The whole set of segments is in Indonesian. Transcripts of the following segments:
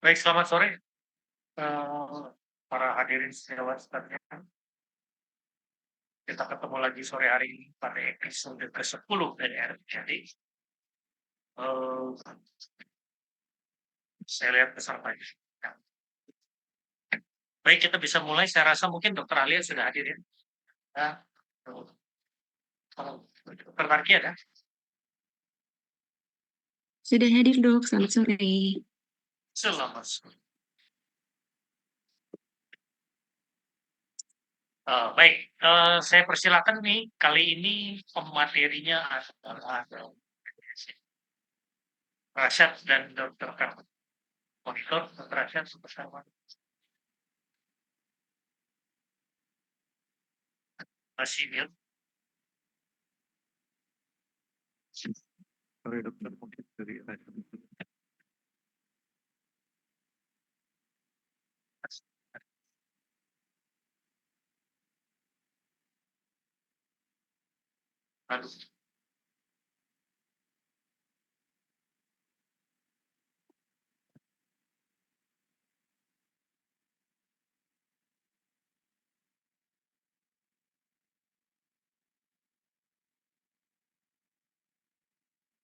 Baik, selamat sore, para hadirin sejawat sekalian. Kita ketemu lagi sore hari ini pada episode ke-10 dari RPJD. Saya lihat pesertanya. Ya. Baik, kita bisa mulai. Saya rasa mungkin Dr. Alia sudah hadir ya. Dr. Tarki ada? Sudah hadir, Dok. Selamat sore. Selamat sore. Baik, saya persilakan nih. Kali ini pematerinya adalah Rashad dan Dr. Karma. Monitor Dr. Rashad bersama. Masih mute. Sorry dokter, mungkin dari Aduh.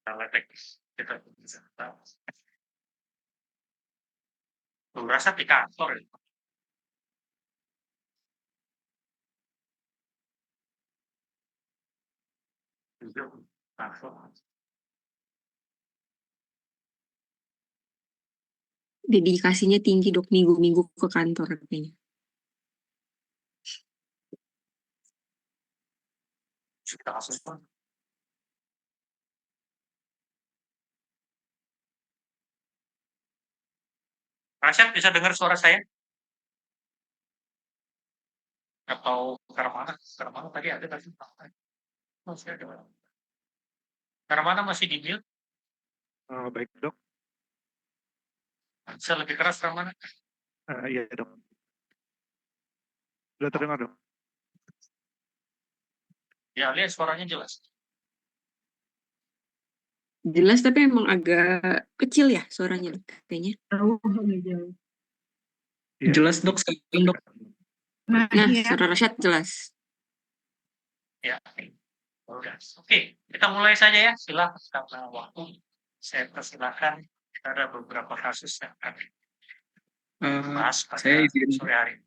Salah teknis. Kita bisa tahu. Rasa di kantor ya. Dedikasinya tinggi, Dok, minggu-minggu ke kantor kayaknya. Kita langsung pun. Rasyad bisa dengar suara saya? Atau Karmana? Karmana tadi ada tadi. Masih ada. Karmana masih di mute? baik dok. Bisa lebih keras Karmana? Iya dok. Sudah terdengar dok? Ya, lihat suaranya jelas. Jelas, tapi emang agak kecil ya suaranya, Dok, kayaknya. Ya. Jelas dok, sekarang dok. Nah, suara Rashad jelas. Ya, udah. Oke, kita mulai saja ya. Silakan karena waktu. Saya persilakan. Ada beberapa kasus yang akan bahas pada Saya izin. sore hari ini.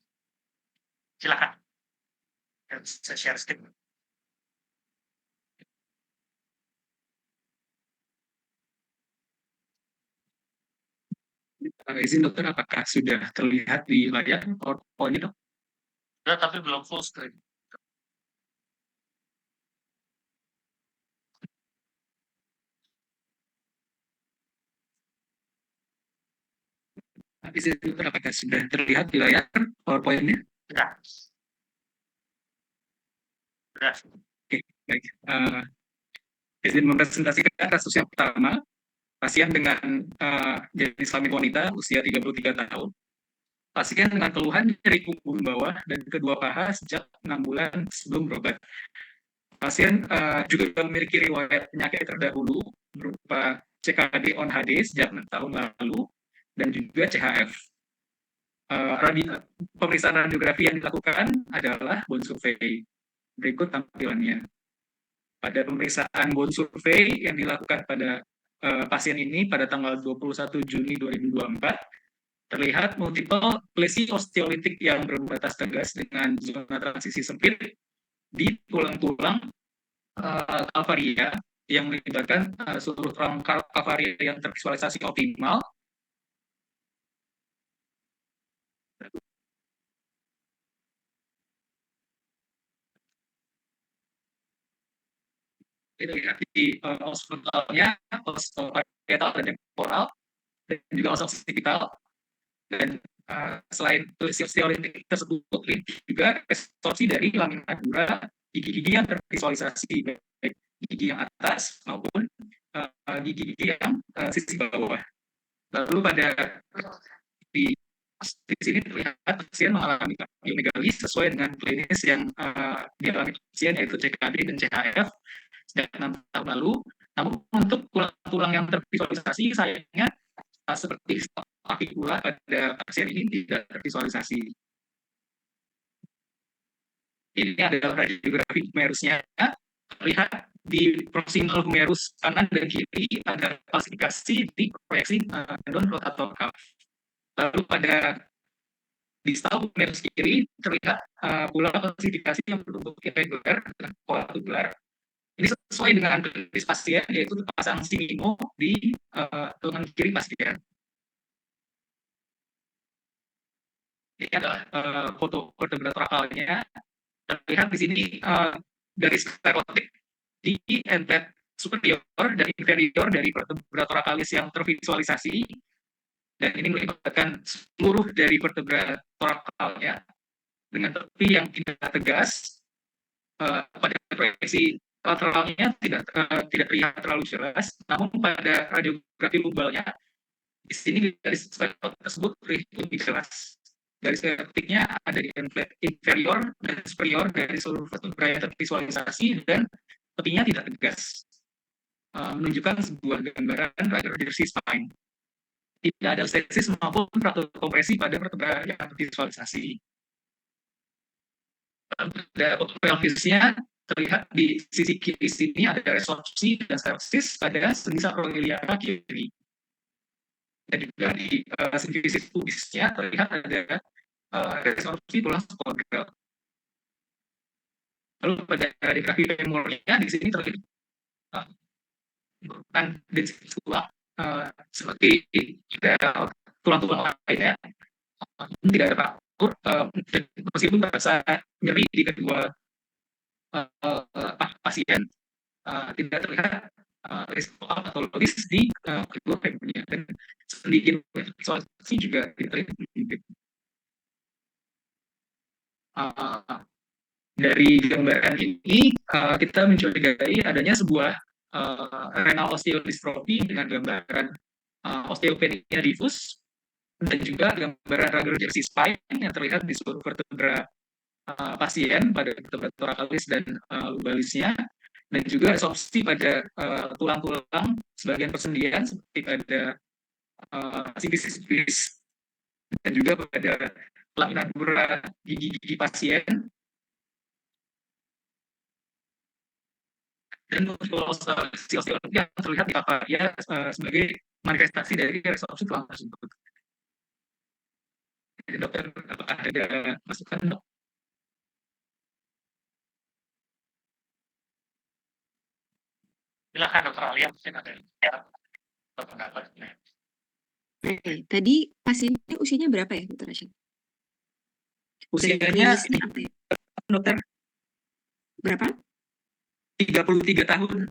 Silakan. Saya share screen. Izin dokter, apakah sudah terlihat di layar PowerPoint dok? Sudah, tapi belum full screen. Izin dokter, apakah sudah terlihat di layar PowerPoint-nya? Sudah. Sudah. Oke, baik. Izin mempresentasikan kasus yang pertama, pasien dengan jenis kelamin wanita usia 33 tahun. Pasien dengan keluhan nyeri punggung bawah dan kedua paha sejak 6 bulan sebelum berobat. Pasien juga memiliki riwayat penyakit terdahulu berupa CKD on HD sejak 6 tahun lalu dan juga CHF. Pemeriksaan radiografi yang dilakukan adalah bone survey. Berikut tampilannya. Pada pemeriksaan bone survey yang dilakukan pada pasien ini pada tanggal 21 Juni 2024, terlihat multiple lesi osteolitik yang berbatas tegas dengan zona transisi sempit di tulang-tulang kalvaria yang melibatkan seluruh tulang kalvaria yang tervisualisasi optimal. Itu lihat di os frontalnya, os parietal dan temporal, dan juga os occipital. Dan selain osteolitik tersebut, juga restorsi dari lamina dura gigi-gigi yang tervisualisasi, baik gigi yang atas maupun gigi-gigi yang sisi bawah. Lalu pada di sini terlihat pasien mengalami kardiomegali sesuai dengan klinis yang dialami pasien, yaitu CKD dan CHF sejak 6 tahun lalu. Namun untuk tulang-tulang yang tervisualisasi sayangnya seperti apikula pada pasien ini tidak tervisualisasi. Ini adalah radiografi humerusnya. Terlihat di proximal humerus kanan dan kiri ada klasifikasi di proyeksi tendon rotator cuff. Lalu pada distal humerus kiri terlihat pula klasifikasi yang berbentuk irregular dan pola tubular. Ini sesuai dengan klinis pasien, yaitu terpasang stimino di lengan kiri pasien. Ini adalah foto vertebra torakalnya. Terlihat di sini garis sklerotik di endplate superior dan inferior dari vertebra torakalis yang tervisualisasi, dan ini melibatkan seluruh dari vertebra torakalnya dengan tepi yang tidak tegas. Pada proyeksi lateralnya tidak terlihat terlalu jelas, namun pada radiografi lumbalnya di sini garis sklerotik tersebut lebih jelas. Garis sklerotiknya ada di endplate inferior dan superior dari seluruh vertebra yang tervisualisasi, dan tepinya tidak tegas, menunjukkan sebuah gambaran radiografi spine. Tidak ada stesis maupun fraktur kompresi pada vertebra yang tervisualisasi. Pada foto pelvisnya terlihat di sisi kiri sini ada resorpsi dan stenosis pada sendi sakroiliaka kiri. Dan juga di sisi pubisnya terlihat ada resorpsi tulang spodral. Lalu pada radiografi femornya di sini terlihat merupakan densitas tulang seperti tulang-tulang lainnya, tidak ada fraktur, meskipun terasa nyeri di kedua pasien, tidak terlihat risiko patologis di kedua femornya, dan sedikit visualisasi juga tidak terlihat. Dari gambaran ini kita mencurigai adanya sebuah renal osteodystrophy dengan gambaran osteopenia diffus, dan juga gambaran radiografi spine yang terlihat di seluruh vertebra pasien pada vertebra torakalis dan lumbalisnya, dan juga resorpsi pada tulang-tulang sebagian persendian seperti pada sifisis, dan juga pada lamina dura gigi pasien, dan osteopenia yang terlihat di paparia sebagai manifestasi dari resorpsi tulang tersebut. Jadi, dokter, apakah ada masukan, dok? Silakan dokter Alia, mungkin ada pendapatnya. Oke, tadi pasiennya usianya berapa ya, Dokter Rashid? Usianya klinisnya apa ya? dokter Berapa? 33 tahun.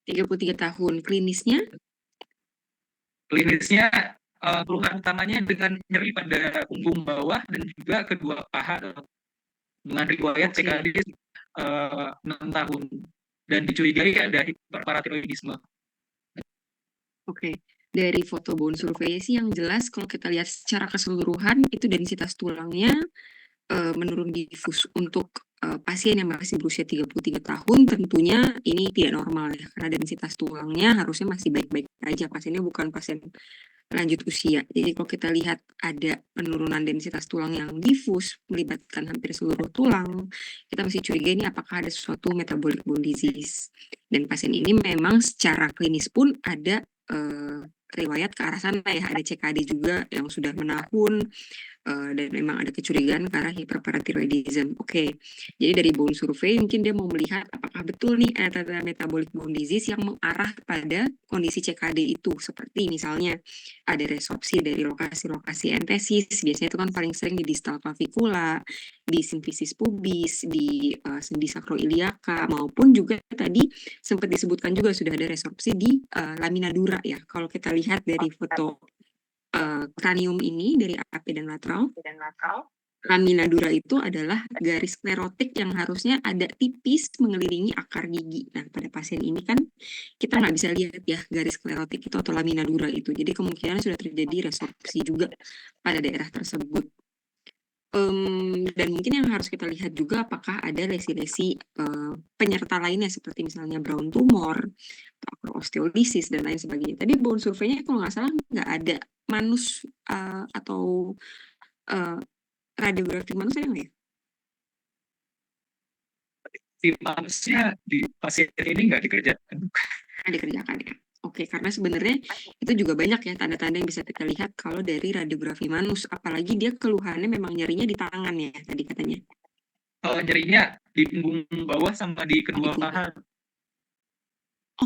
33 tahun. Klinisnya? Klinisnya keluhan utamanya dengan nyeri pada punggung bawah dan juga kedua paha, dengan riwayat CKD 6 tahun, dan dicurigai ada hiperparatiroidisme. Oke. Dari foto bone survey sih yang jelas kalau kita lihat secara keseluruhan itu densitas tulangnya menurun diffus. Untuk pasien yang masih berusia 33 tahun tentunya ini tidak normal ya, karena densitas tulangnya harusnya masih baik-baik aja. Pasiennya bukan pasien lanjut usia. Jadi kalau kita lihat ada penurunan densitas tulang yang diffus melibatkan hampir seluruh tulang, kita mesti curiga ini apakah ada sesuatu metabolic bone disease. Dan pasien ini memang secara klinis pun ada riwayat ke arah sana ya, ada CKD juga yang sudah menahun, dan memang ada kecurigaan ke arah hiperparatiroidism. Oke, jadi dari bone survey mungkin dia mau melihat apakah betul nih ada tanda metabolic bone disease yang mengarah pada kondisi CKD itu, seperti misalnya ada resorpsi dari lokasi-lokasi entesis, biasanya itu kan paling sering di distal clavicula, di simfisis pubis, di sendi sakroiliaka, maupun juga tadi sempat disebutkan juga sudah ada resorpsi di lamina dura ya. Kalau kita lihat dari foto kranium ini dari AP dan lateral, lamina dura itu adalah garis sklerotik yang harusnya ada tipis mengelilingi akar gigi. Nah, pada pasien ini kan kita nggak bisa lihat ya garis sklerotik itu atau lamina dura itu. Jadi kemungkinan sudah terjadi resorpsi juga pada daerah tersebut. Dan mungkin yang harus kita lihat juga apakah ada lesi-lesi penyerta lainnya seperti misalnya brown tumor, atau osteolisis dan lain sebagainya. Tadi bone survey-nya kalau nggak salah nggak ada manus atau radiografi manus ada nggak ya? Si manusia di pasien ini nggak dikerjakan. Dikerjakan ya. Oke, karena sebenarnya itu juga banyak ya tanda-tanda yang bisa kita lihat kalau dari radiografi manus, apalagi dia keluhannya memang nyerinya di tangan ya tadi katanya. Nyerinya di punggung bawah sama di kedua paha.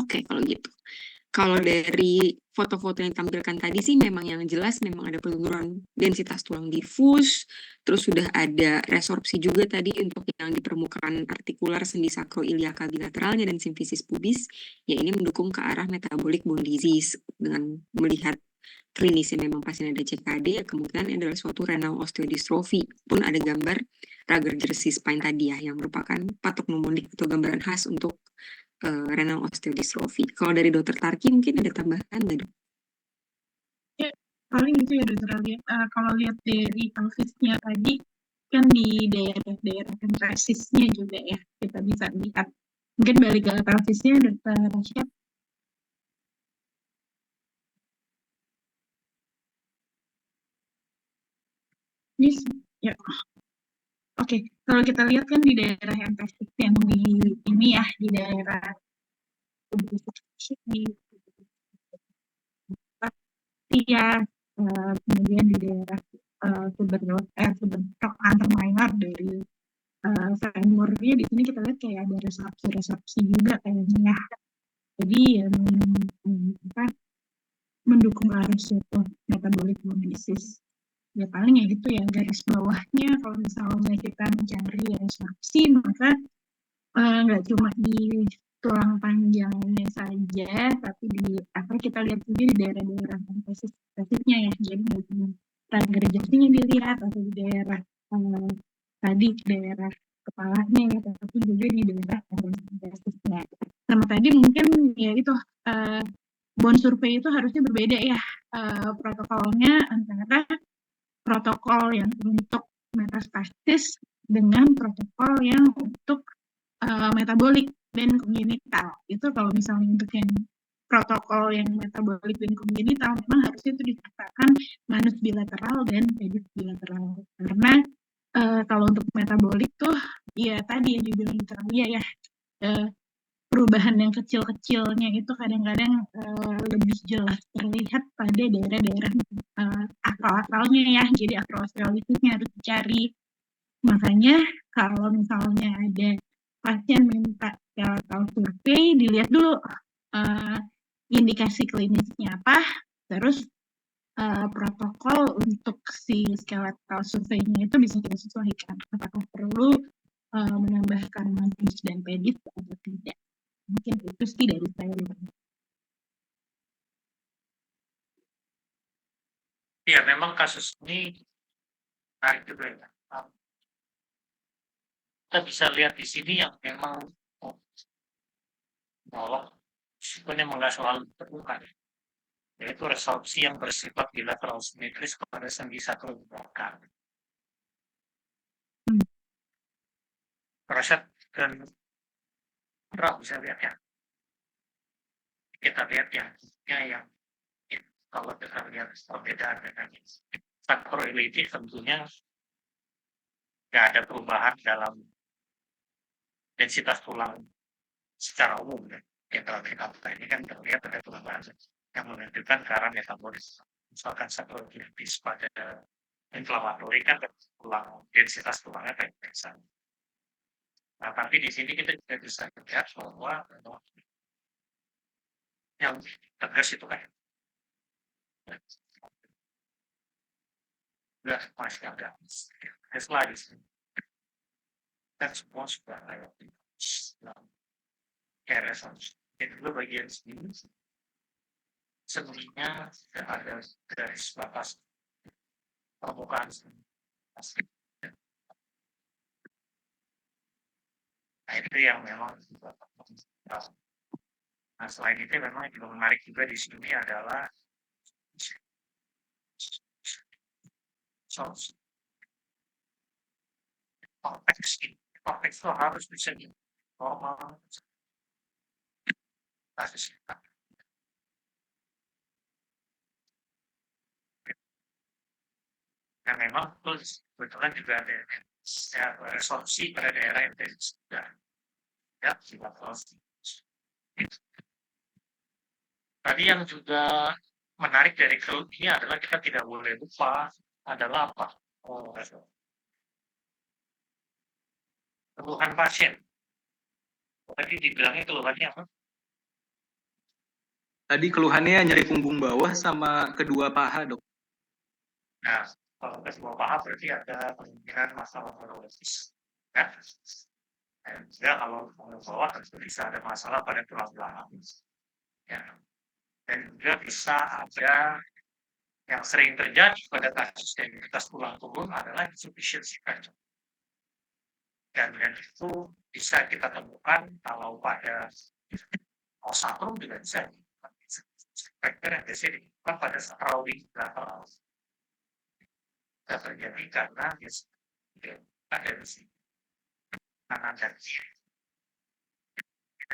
Oke, kalau gitu. Kalau dari foto-foto yang ditampilkan tadi sih memang yang jelas memang ada penurunan densitas tulang difus, terus sudah ada resorpsi juga tadi untuk yang di permukaan artikular sendi sakroiliaka bilateralnya dan simfisis pubis, ya ini mendukung ke arah metabolic bone disease. Dengan melihat klinisnya memang pasien ada CKD, ya kemungkinan adalah suatu renal osteodystrophy. Pun ada gambar Rager jersey spine tadi ya, yang merupakan patok mnemonik atau gambaran khas untuk renal osteodystrophy. Kalau dari dokter Tarki mungkin ada tambahan nggak dok? Ya, paling gitu ya dokter Alia. Kalau lihat dari pelvisnya tadi, kan di daerah-daerah ventrasisnya juga ya, kita bisa lihat. Mungkin balik ke pelvisnya dokter Rasyad. Yes, ya. Oke, kalau kita lihat kan di daerah yang yang di ini ya, di daerah ya, kemudian di daerah subbentrok antar minor dari femurnya di sini kita lihat kayak ada resepsi juga kayaknya. Jadi mendukung arah suatu metabolic bone disease. Ya paling ya gitu ya, garis bawahnya kalau misalnya kita mencari resepsi maka nggak cuma di tulang panjangnya saja, tapi di kita lihat juga di daerah-daerah spesifiknya ya. Jadi nggak cuma Rager jersey-nya dilihat atau di daerah tadi daerah kepalanya ya, tapi juga di daerah spesifiknya. Sama tadi mungkin ya itu bone survey itu harusnya berbeda ya protokolnya antara protokol yang untuk metastasis dengan protokol yang untuk metabolik dan kongenital. Itu kalau misalnya untuk yang protokol yang metabolik dan kongenital memang harusnya itu dikatakan manus bilateral dan pedis bilateral. Karena kalau untuk metabolik tuh ya tadi yang dibilang Italia ya perubahan yang kecil-kecilnya itu kadang-kadang lebih jelas terlihat pada daerah-daerah akral-akralnya ya. Jadi akrosteolitisnya harus dicari. Makanya kalau misalnya ada pasien minta skeletal survei, dilihat dulu indikasi klinisnya apa, terus protokol untuk si skeletal survei-nya itu bisa kita sesuaikan. Apakah perlu menambahkan manus dan pedis atau tidak. Mungkin itu sih dari saya. Ya, memang kasus ini menarik juga ya. Kita bisa lihat di sini yang memang sebenarnya nggak selalu terbuka, yaitu resorpsi yang bersifat bilateral simetris kepada sendi sakroiliakan. Rasyad dan Indra bisa lihat ya. Kita lihat yang kalau kita lihat perbedaan dengan sakroilitis tentunya nggak ada perubahan dalam densitas tulang secara umum ya. Kita ini kan terlihat ada perubahan yang menunjukkan ke arah metabolis. Misalkan sakroilitis pada inflamatori kan tulang densitas tulangnya kayak biasa. Nah, tapi di sini kita juga bisa lihat bahwa yang tegas itu kan enggak masih agak Tesla di sini. Dan semua sudah lewat RSons. Jadi dulu bagian sini sebenarnya tidak ada garis batas permukaan asli. Nah, itu yang memang nah, selain itu memang yang menarik juga di sini adalah konteks ini. Konteks itu harus bisa di normal. Kasus kita. Dan memang kebetulan juga ada resolusi pada daerah yang tadi sudah ya sifat Tadi yang juga menarik dari keluh ini adalah kita tidak boleh lupa adalah apa? Keluhan pasien. Tadi dibilangnya keluhannya apa? Tadi keluhannya nyeri punggung bawah sama kedua paha, Dok. Nah, kalau kedua paha berarti ada kemungkinan masalah neurologis. Ya. Dan juga kalau punggung bawah tentu bisa ada masalah pada tulang belakang. Ya. Dan juga bisa ada yang sering terjadi pada kasus densritas tulang turun adalah insufficiency factor. Dan itu bisa kita temukan kalau pada osatrum juga bisa factor yang biasanya ditemukan pada rowing lateral. Bisa terjadi karena ada di sini kanan dan kiri.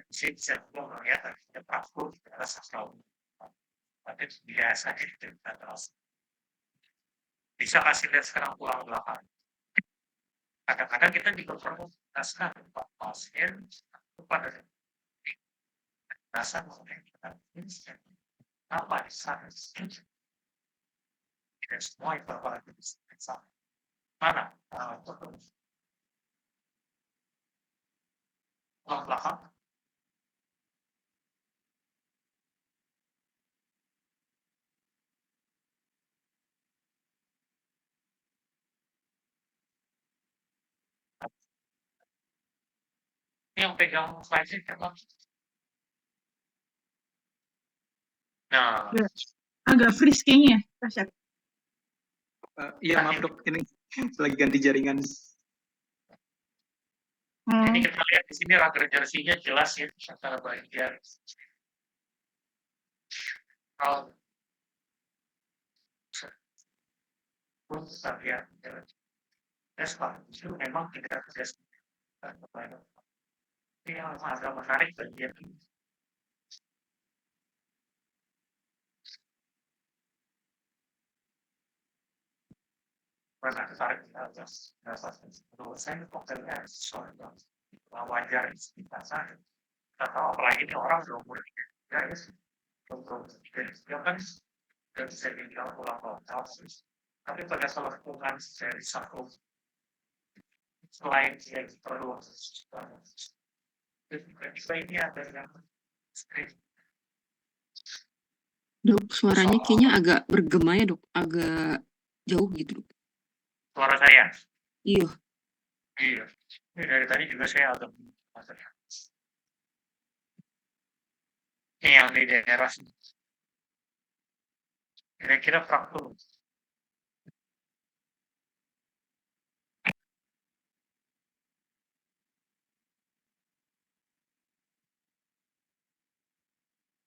Bisa juga melihat ada praktik di atas rowing. Tapi biasa kita terus. Bisa kasih lihat sekarang tulang belakang. Kadang-kadang kita juga perlu menjelaskan pasien pada dasar apa di sana. Dan semua informasi di sana. Mana? Tulang belakang. Yang pegang slide siapa? Nah, Agak freeze kayaknya, Tasya. Iya, maaf, Dok. Ini lagi ganti jaringan. ini kita lihat di sini raker jersey-nya jelas ya antara bagian. Kalau kita lihat, itu memang tidak terjadi. Ini yang agak menarik bagian ini. Pernah tarik ke atas, saya pekerjaan sesuatu wajar di sekitar saya. Atau apalagi ini orang belum mulai guys, belum kan dan bisa dibilang ulang tahun. Tapi pada salah hubungan dari satu selain yang perlu ini ada yang Dok, suaranya kayaknya agak bergema ya, Dok. Agak jauh gitu, Dok. suara saya. Iya. Iya. Ini dari tadi juga saya agak ini yang di daerah sini. Kira-kira fraktur.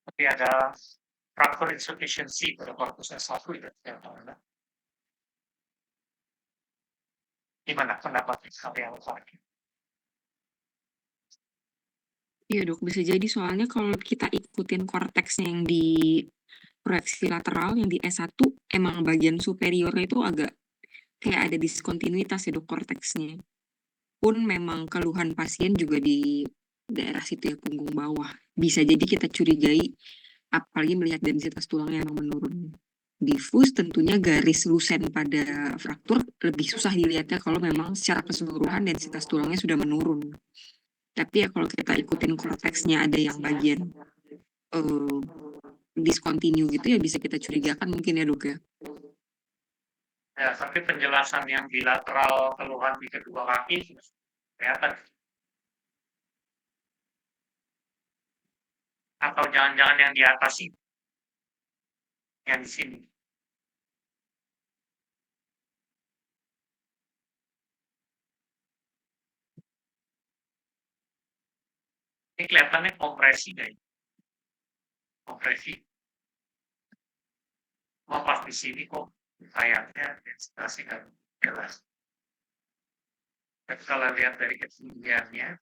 Tapi ada fraktur insufficiency pada korpus S1 itu yang mana? Gimana pendapat yang lagi? Iya, Dok. Bisa jadi soalnya kalau kita ikutin korteksnya yang di proyeksi lateral, yang di S1, emang bagian superiornya itu agak kayak ada diskontinuitas ya, Dok, korteksnya. Pun memang keluhan pasien juga di daerah situ ya, punggung bawah. Bisa jadi kita curigai, apalagi melihat densitas tulangnya yang menurun. Difus tentunya garis lusen pada fraktur lebih susah dilihatnya kalau memang secara keseluruhan densitas tulangnya sudah menurun. Tapi ya kalau kita ikutin korteksnya ada yang bagian discontinue gitu ya bisa kita curigakan mungkin ya, Dok ya. Ya, tapi penjelasan yang bilateral keluhan di kedua kaki kelihatan. Atau jangan-jangan yang di atas ini, yang di sini. Ini kelihatannya kompresi deh. Kompresi. Mau pas di sini kok kayaknya densitasnya nggak jelas. Dan kalau lihat dari ketinggiannya,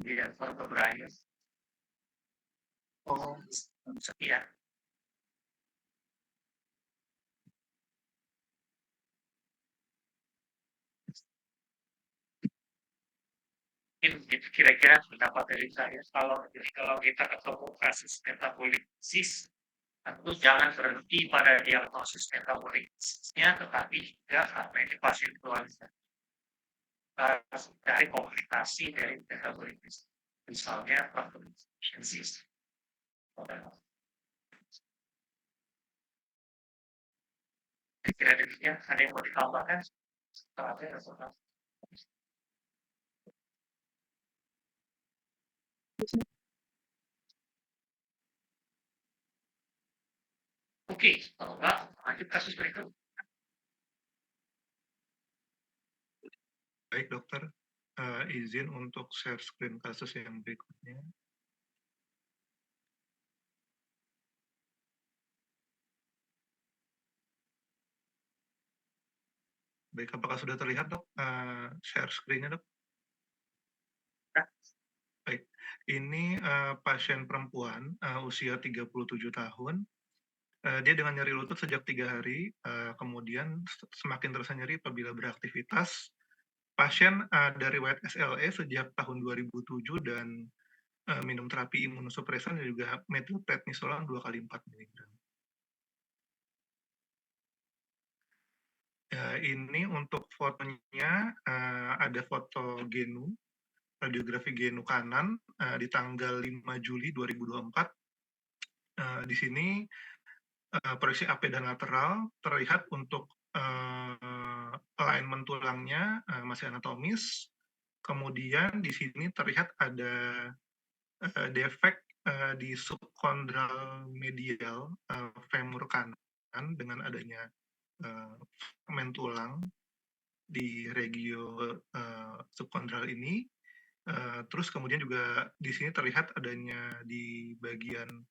dia vertebranya, oh sekian. Mungkin kira-kira pendapat dari saya, kalau kita ketemu kasus metabolisis, tentu jangan berhenti pada diagnosis metabolisisnya, tetapi juga karena ini pasien keluarga dari komplikasi dari metabolitis, misalnya deficiency. Kira-kira demikian, ada yang mau ditambahkan? Oke, kalau enggak, lanjut kasus berikut. Baik dokter, izin untuk share screen kasus yang berikutnya. Baik, apakah sudah terlihat dok share screen-nya dok? Baik, ini pasien perempuan usia 37 tahun. Dia dengan nyeri lutut sejak 3 hari, kemudian semakin terasa nyeri apabila beraktivitas. Pasien dari riwayat SLE sejak tahun 2007 dan minum terapi imunosupresan dan juga methylprednisolone 2 kali 4 mg. Ini untuk fotonya, ada foto genu, radiografi genu kanan di tanggal 5 Juli 2024. Di sini proyeksi AP dan lateral terlihat untuk alignment tulangnya masih anatomis. Kemudian di sini terlihat ada defek di subchondral medial femur kanan dengan adanya fragmen tulang di regio subchondral ini. Terus kemudian juga di sini terlihat adanya di bagian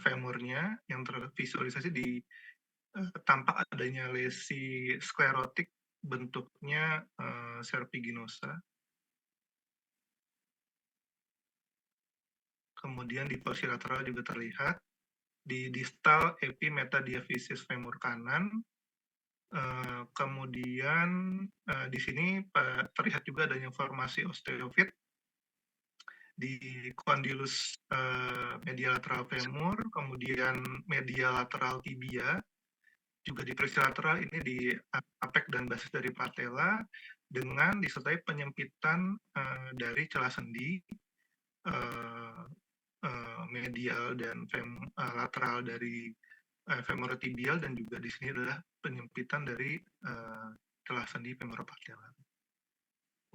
femurnya yang tervisualisasi di tampak adanya lesi sklerotik bentuknya serpiginosa. Kemudian di posisi lateral juga terlihat di distal epimetadiaphysis femur kanan. Kemudian di sini terlihat juga adanya formasi osteofit di condylus medial lateral femur, kemudian medial lateral tibia, juga di perisi lateral ini di apek dan basis dari patella, dengan disertai penyempitan dari celah sendi medial dan lateral dari femorotibial, dan juga di sini adalah penyempitan dari celah sendi femoropatella.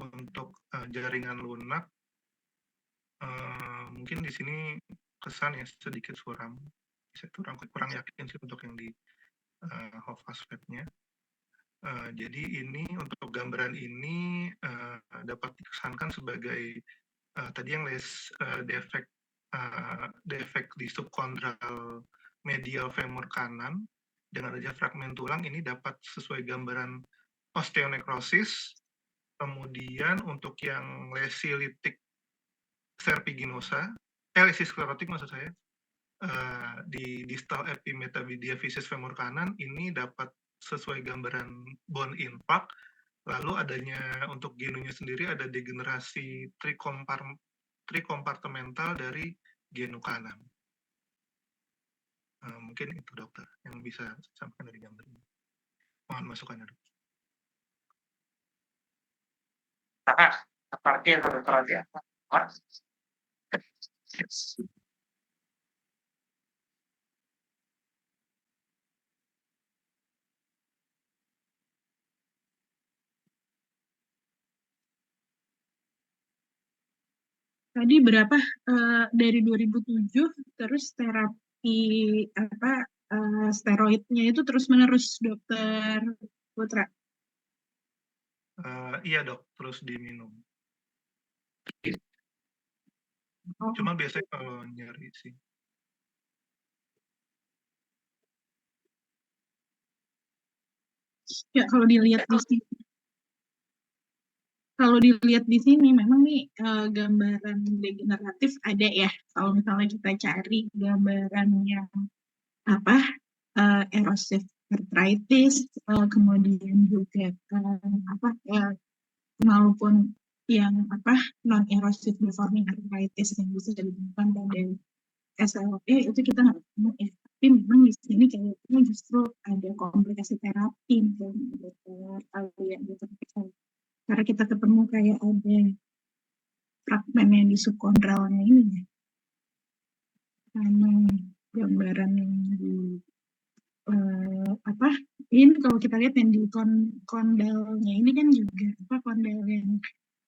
Untuk jaringan lunak, mungkin di sini kesan ya sedikit suram. Saya kurang yakin sih untuk yang di Hofasvet-nya. Jadi ini untuk gambaran ini dapat dikesankan sebagai tadi yang defek di subchondral medial femur kanan dengan adanya fragmen tulang ini dapat sesuai gambaran osteonekrosis. Kemudian untuk yang lesi litik serpiginosa, lesi sklerotik maksud saya, di distal epimetadiaphysis femur kanan ini dapat sesuai gambaran bone infarct. Lalu adanya untuk genunya sendiri ada degenerasi trikompartemental dari genu kanan. Mungkin itu dokter yang bisa saya sampaikan dari gambar ini. Mohon masukannya dok. Seperti yang dokter ya. Tadi berapa dari 2007 terus terapi steroidnya itu terus-menerus dokter Putra? Iya dok, terus diminum. Oh. Cuma biasanya kalau nyeri sih. Ya kalau dilihat di sini. kalau dilihat di sini memang nih gambaran degeneratif ada ya. Kalau misalnya kita cari gambaran yang apa erosive arthritis, kemudian juga apa maupun yang non erosive deforming arthritis yang bisa ditemukan pada SLE itu kita nggak ketemu ya. Tapi memang di sini kayaknya justru ada komplikasi terapi gitu, ya, gitu. Karena kita ketemu kayak ada fragmen yang di subkondralnya ini ya. Sama gambaran yang di ini kalau kita lihat yang di kondalnya ini kan juga kondal yang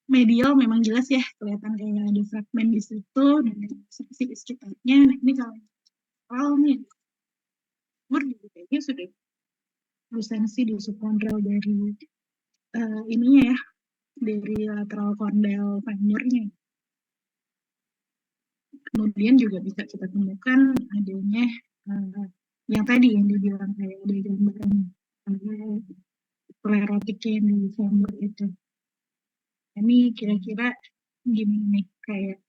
medial memang jelas ya kelihatan kayak ada fragmen di situ dan seksi di sekitarnya. Nah ini kalau nih juga kayaknya sudah absensi di subkondral dari ininya ya, dari lateral kondal femurnya. Kemudian juga bisa kita temukan adanya yang tadi yang dibilang kayak ada gambaran sklerotiknya yang di femur itu. Ini kira-kira gimana nih kayak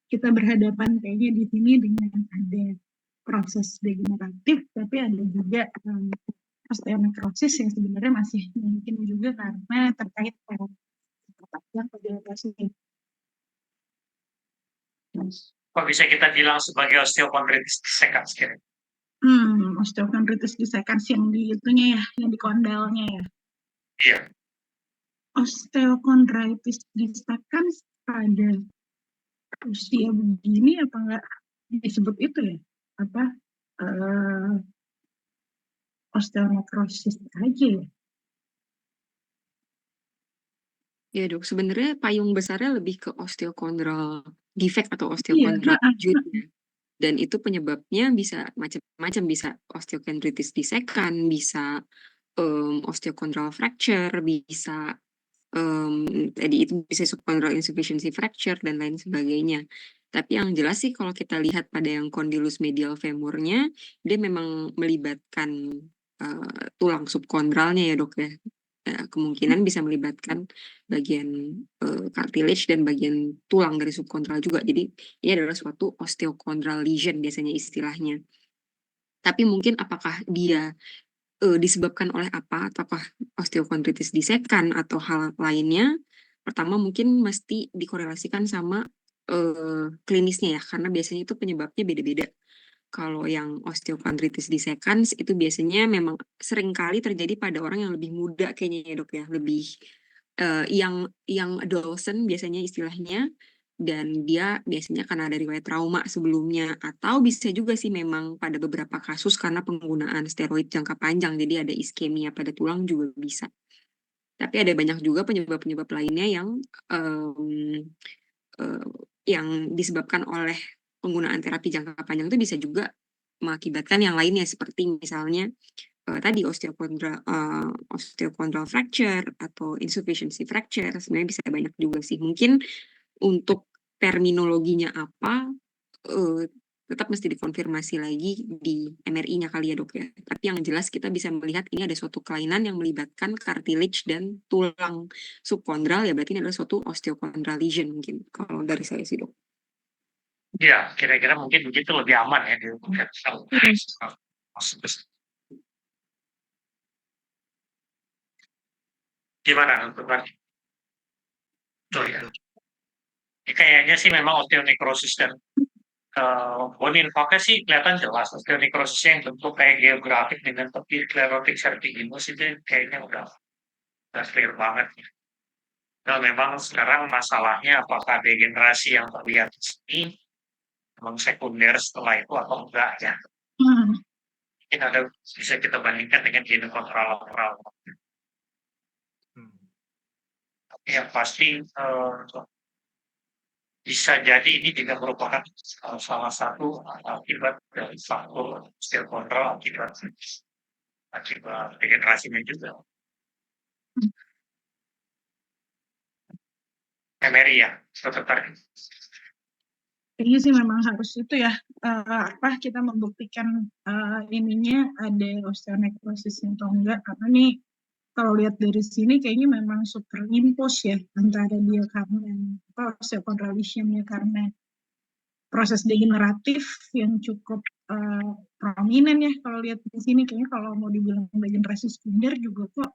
kita berhadapan kayaknya di sini dengan ada proses degeneratif, tapi ada juga osteonekrosis yang sebenarnya masih mungkin juga karena terkait dengan degenerasi. Kok bisa kita bilang sebagai osteokondritis dissekans kira? Osteokondritis dissekans yang di itunya ya, yang di kondalnya ya. Iya. Osteokondritis dissekans pada usia begini apa enggak disebut itu ya? Osteonekrosis aja ya? Ya dok, sebenarnya payung besarnya lebih ke osteokondral defect atau osteokondral acute ya. Dan itu penyebabnya bisa macam-macam, bisa osteokondritis dissekan, bisa osteokondral fracture, bisa tadi itu bisa subchondral insufficiency fracture dan lain sebagainya. Tapi yang jelas sih kalau kita lihat pada yang condylus medial femurnya, dia memang melibatkan tulang subkondralnya ya dok ya. Kemungkinan bisa melibatkan bagian cartilage dan bagian tulang dari subkondral juga. Jadi ini adalah suatu osteokondral lesion biasanya istilahnya. Tapi mungkin apakah dia disebabkan oleh apa? Apakah osteokondritis dissekan atau hal lainnya? Pertama mungkin mesti dikorelasikan sama klinisnya ya, karena biasanya itu penyebabnya beda-beda. Kalau yang osteokondritis dissekans itu biasanya memang sering kali terjadi pada orang yang lebih muda kayaknya ya dok ya, lebih yang adolescent biasanya istilahnya, dan dia biasanya karena ada riwayat trauma sebelumnya, atau bisa juga sih memang pada beberapa kasus karena penggunaan steroid jangka panjang, jadi ada iskemia pada tulang juga bisa. Tapi ada banyak juga penyebab-penyebab lainnya yang disebabkan oleh penggunaan terapi jangka panjang itu bisa juga mengakibatkan yang lainnya seperti misalnya tadi osteokondral fracture atau insufficiency fracture. Sebenarnya bisa banyak juga sih. Mungkin untuk terminologinya apa tetap mesti dikonfirmasi lagi di MRI-nya kali ya dok ya. Tapi yang jelas kita bisa melihat ini ada suatu kelainan yang melibatkan cartilage dan tulang subkondral, ya berarti ini adalah suatu osteokondral lesion mungkin kalau dari saya sih dok. Ya, kira-kira mungkin begitu lebih aman ya. Gimana untuk Pak? Ya. Kayaknya sih memang osteonekrosis dan bone infarct sih kelihatan jelas. Osteonekrosisnya yang bentuk kayak geografik dengan tepi sklerotik vertiginous itu kayaknya udah clear banget. Dan memang sekarang masalahnya apakah degenerasi yang terlihat di sini memang sekunder setelah itu atau enggak ya. Mungkin ada bisa kita bandingkan dengan genokontralateral. Tapi yang pasti bisa jadi ini juga merupakan salah satu akibat dari faktor osteokondral akibat degenerasinya juga. MRI ya, tertarik. Kayaknya sih memang harus itu ya, kita membuktikan ininya ada osteonekrosis atau enggak, karena nih kalau lihat dari sini kayaknya memang superimpose ya antara dia karena osteochondral lesionnya karena proses degeneratif yang cukup prominen ya kalau lihat di sini. Kayaknya kalau mau dibilang degenerasi sekunder juga kok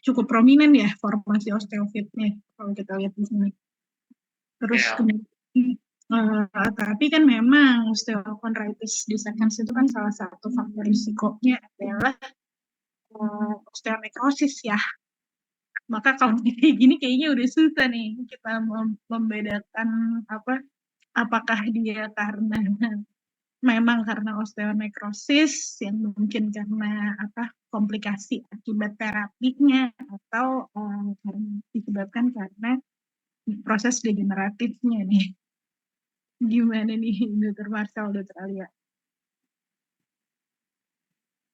cukup prominen ya formasi osteofitnya kalau kita lihat di sini. Terus tapi kan memang osteochondritis dissecans itu kan salah satu faktor risikonya adalah osteonekrosis ya. Maka kalau kayak gini kayaknya udah susah nih kita membedakan apakah dia memang karena osteonekrosis yang mungkin karena komplikasi akibat terapinya atau disebabkan karena proses degeneratifnya nih. Gimana nih Dr. Marcel, Dr. Alia?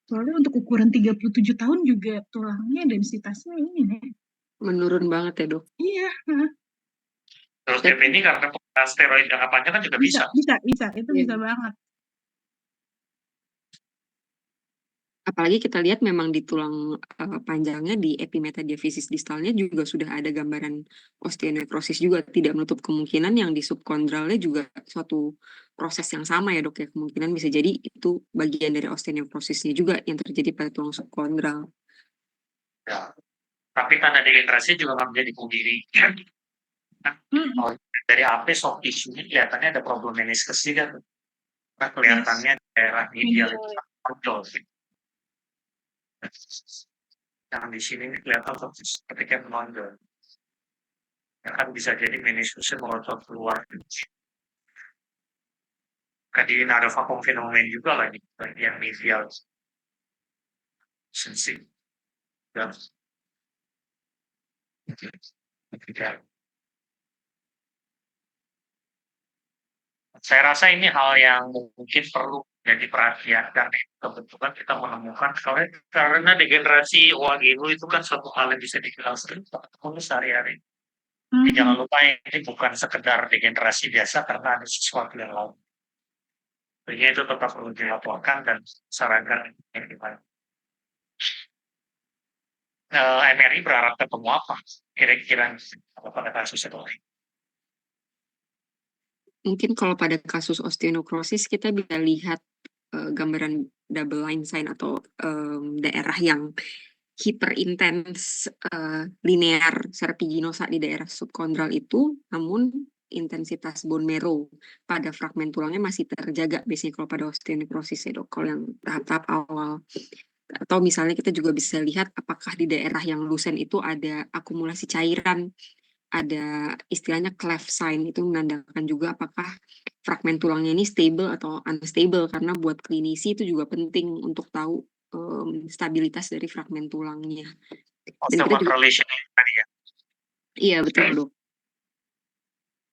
Soalnya untuk ukuran 37 tahun juga tulangnya densitasnya ini nih. Menurun banget ya, Dok? Iya. Terus ini karena steroid jangka panjang kan juga bisa. Bisa. Itu bisa banget. Apalagi kita lihat memang di tulang panjangnya di epimetadiaphysis distalnya juga sudah ada gambaran osteonekrosis juga, tidak menutup kemungkinan yang di subkondralnya juga suatu proses yang sama ya dok ya, kemungkinan bisa jadi itu bagian dari osteonekrosisnya juga yang terjadi pada tulang subkondral. Ya. Tapi karena degenerasi juga nggak bisa dipungkiri. Dari AP soft tissue-nya kelihatannya ada problem meniscus juga. Nah, kelihatannya daerah medial ojol. Yang di sini kelihatan ketika menonjol. Ya kan bisa jadi meniskusnya merotot keluar. Kadang ada vakum fenomen juga lagi yang medial. Sensi. Dan saya rasa ini hal yang mungkin perlu jadi perhatian karena kebetulan kita menemukan karena degenerasi Wagyu itu kan suatu hal yang bisa dibilang sering ketemu sehari-hari. Jangan lupa ini bukan sekedar degenerasi biasa karena ada sesuatu yang lain. Jadi itu tetap perlu dilaporkan dan sarankan yang gimana. MRI berharap ketemu apa? Kira-kira pada kasus itu? Mungkin kalau pada kasus osteonekrosis kita bisa lihat gambaran double line sign atau daerah yang hiperintens linear serpiginosa di daerah subkondral itu, namun intensitas bone marrow pada fragmen tulangnya masih terjaga biasanya kalau pada osteonekrosis ya dok, kalau yang tahap-tahap awal. Atau misalnya kita juga bisa lihat apakah di daerah yang lusen itu ada akumulasi cairan, ada istilahnya cleft sign, itu menandakan juga apakah fragmen tulangnya ini stable atau unstable, karena buat klinisi itu juga penting untuk tahu stabilitas dari fragmen tulangnya. Dan kita juga, ya? Iya betul dok.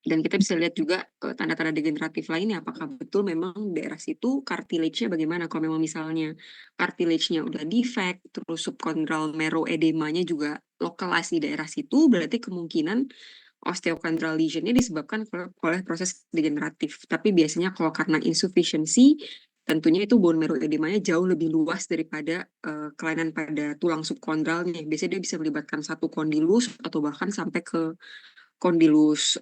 Dan kita bisa lihat juga tanda-tanda degeneratif lainnya, apakah betul memang daerah situ cartilage-nya bagaimana. Kalau memang misalnya cartilage-nya udah defect, terus subchondral marrow edemanya juga lokalisasi di daerah situ, berarti kemungkinan osteochondral lesion-nya disebabkan oleh proses degeneratif. Tapi biasanya kalau karena insufficiency, tentunya itu bone marrow edemanya jauh lebih luas daripada kelainan pada tulang subchondralnya. Biasanya dia bisa melibatkan satu kondilus atau bahkan sampai ke kondilus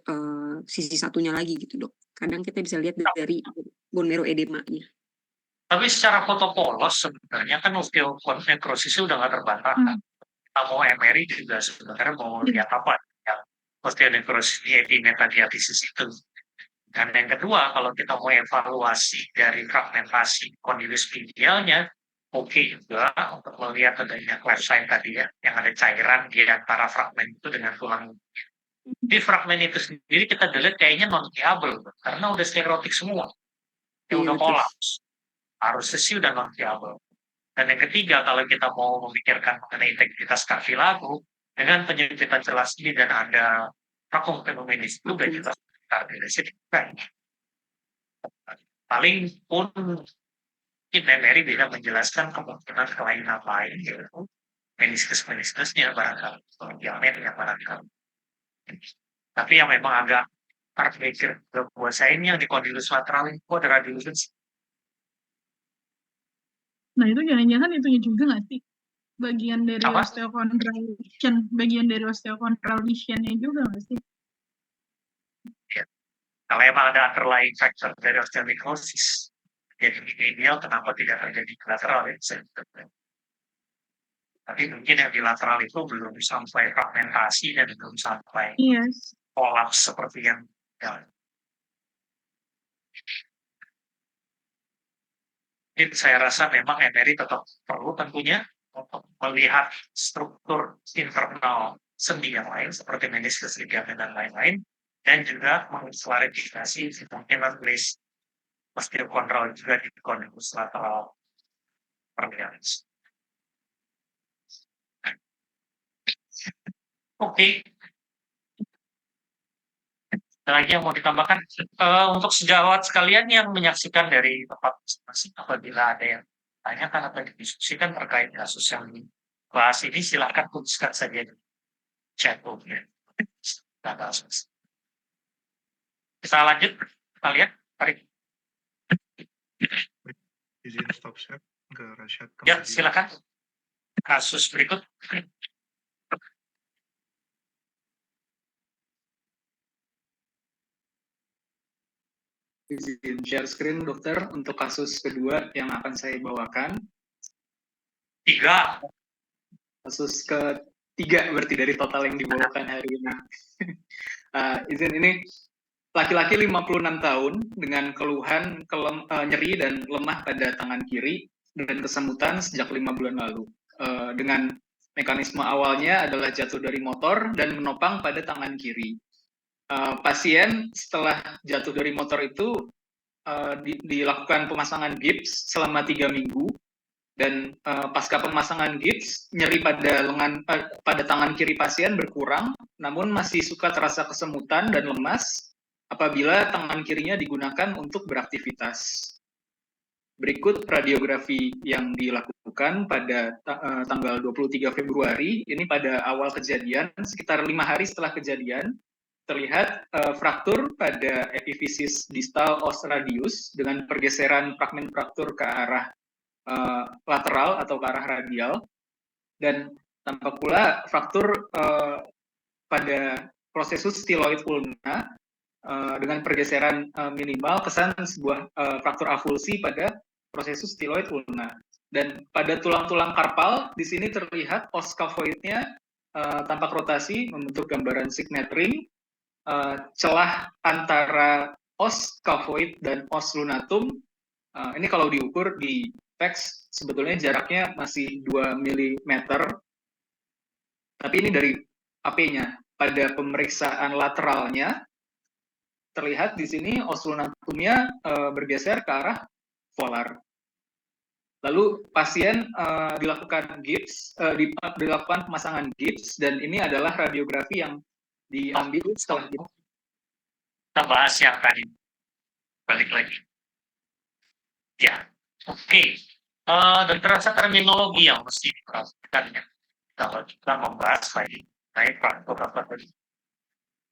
sisi satunya lagi gitu dok. Kadang kita bisa lihat dari bone marrow edemanya. Tapi secara foto polos sebenarnya kan osteonekrosis udah nggak terbantahkan. Kita mau MRI juga sebenarnya mau lihat apa yang osteonekrosis di epimetadiaphysis itu. Dan yang kedua, kalau kita mau evaluasi dari fragmentasi kondilus medialnya, oke juga untuk melihat adanya cleft sign tadi ya, yang ada cairan di antara fragmen itu dengan tulang. Di fragmen itu sendiri kita delete kayaknya non-viable karena udah sklerotik semua. Yang udah kolaps. Harusnya sih udah non-viable. Dan yang ketiga, kalau kita mau memikirkan mengenai integritas cartilago, dengan penyempitan jelas ini dan ada vakum fenomenis itu udah jelas cartilage paling pun MRI bisa menjelaskan kemungkinan kelainan lain yaitu meniskus-meniskusnya barangkali, diameternya barangkali. Tapi yang memang agak terpikir buat saya ini yang di kondilus lateral itu ada radius. Nah itu jangan-jangan itunya juga nggak sih? bagian dari Apa? osteochondral lesion, bagian dari osteochondral lesion-nya juga nggak sih? Kalau emang ada underlying factor dari osteonecrosis, jadi di medial kenapa tidak terjadi di lateral ya? Tapi mungkin yang di lateral itu belum sampai fragmentasi dan belum sampai Iya. kolaps seperti yang ya. Mungkin saya rasa memang MRI tetap perlu tentunya untuk melihat struktur internal sendi yang lain seperti meniscus, ligamen dan lain-lain, dan juga mengklarifikasi kemungkinan list osteokondral juga di kondus lateral permealis. Oke. Ada lagi yang mau ditambahkan? Untuk sejawat sekalian yang menyaksikan dari tempat masing-masing, apabila ada yang tanyakan atau didiskusikan terkait kasus yang dibahas ini, silakan tuliskan saja di chat room-nya. Kita lanjut, kita lihat. Mari. Izin stop share ke Rashad. Ya, silakan. Kasus berikut. Izin share screen, dokter, untuk kasus kedua yang akan saya bawakan. 3. Kasus ketiga berarti dari total yang dibawakan hari ini. Izin ini laki-laki 56 tahun dengan keluhan nyeri dan lemah pada tangan kiri dan kesemutan sejak 5 bulan lalu. Dengan mekanisme awalnya adalah jatuh dari motor dan menopang pada tangan kiri. Pasien setelah jatuh dari motor itu dilakukan pemasangan gips selama 3 minggu dan pasca pemasangan gips nyeri pada tangan kiri pasien berkurang, namun masih suka terasa kesemutan dan lemas apabila tangan kirinya digunakan untuk beraktivitas. Berikut radiografi yang dilakukan pada tanggal 23 Februari, ini pada awal kejadian, sekitar 5 hari setelah kejadian, terlihat fraktur pada epifisis distal os radius dengan pergeseran fragmen fraktur ke arah lateral atau ke arah radial, dan tampak pula fraktur pada prosesus styloid ulna dengan pergeseran minimal kesan sebuah fraktur avulsi pada prosesus styloid ulna. Dan pada tulang-tulang karpal di sini terlihat os scaphoidnya tampak rotasi membentuk gambaran signet ring. Celah antara os scaphoid dan os lunatum ini kalau diukur di teks sebetulnya jaraknya masih 2 mm, tapi ini dari AP-nya. Pada pemeriksaan lateralnya terlihat di sini os lunatumnya bergeser ke arah volar. Lalu pasien dilakukan gips, dilakukan pemasangan gips, dan ini adalah radiografi yang diambil setelah gips. Kita bahas yang tadi. Balik lagi. Ya, oke. Dan terasa terminologi yang mesti diperhatikan ya. Kalau kita membahas lagi naik faktor apa tadi?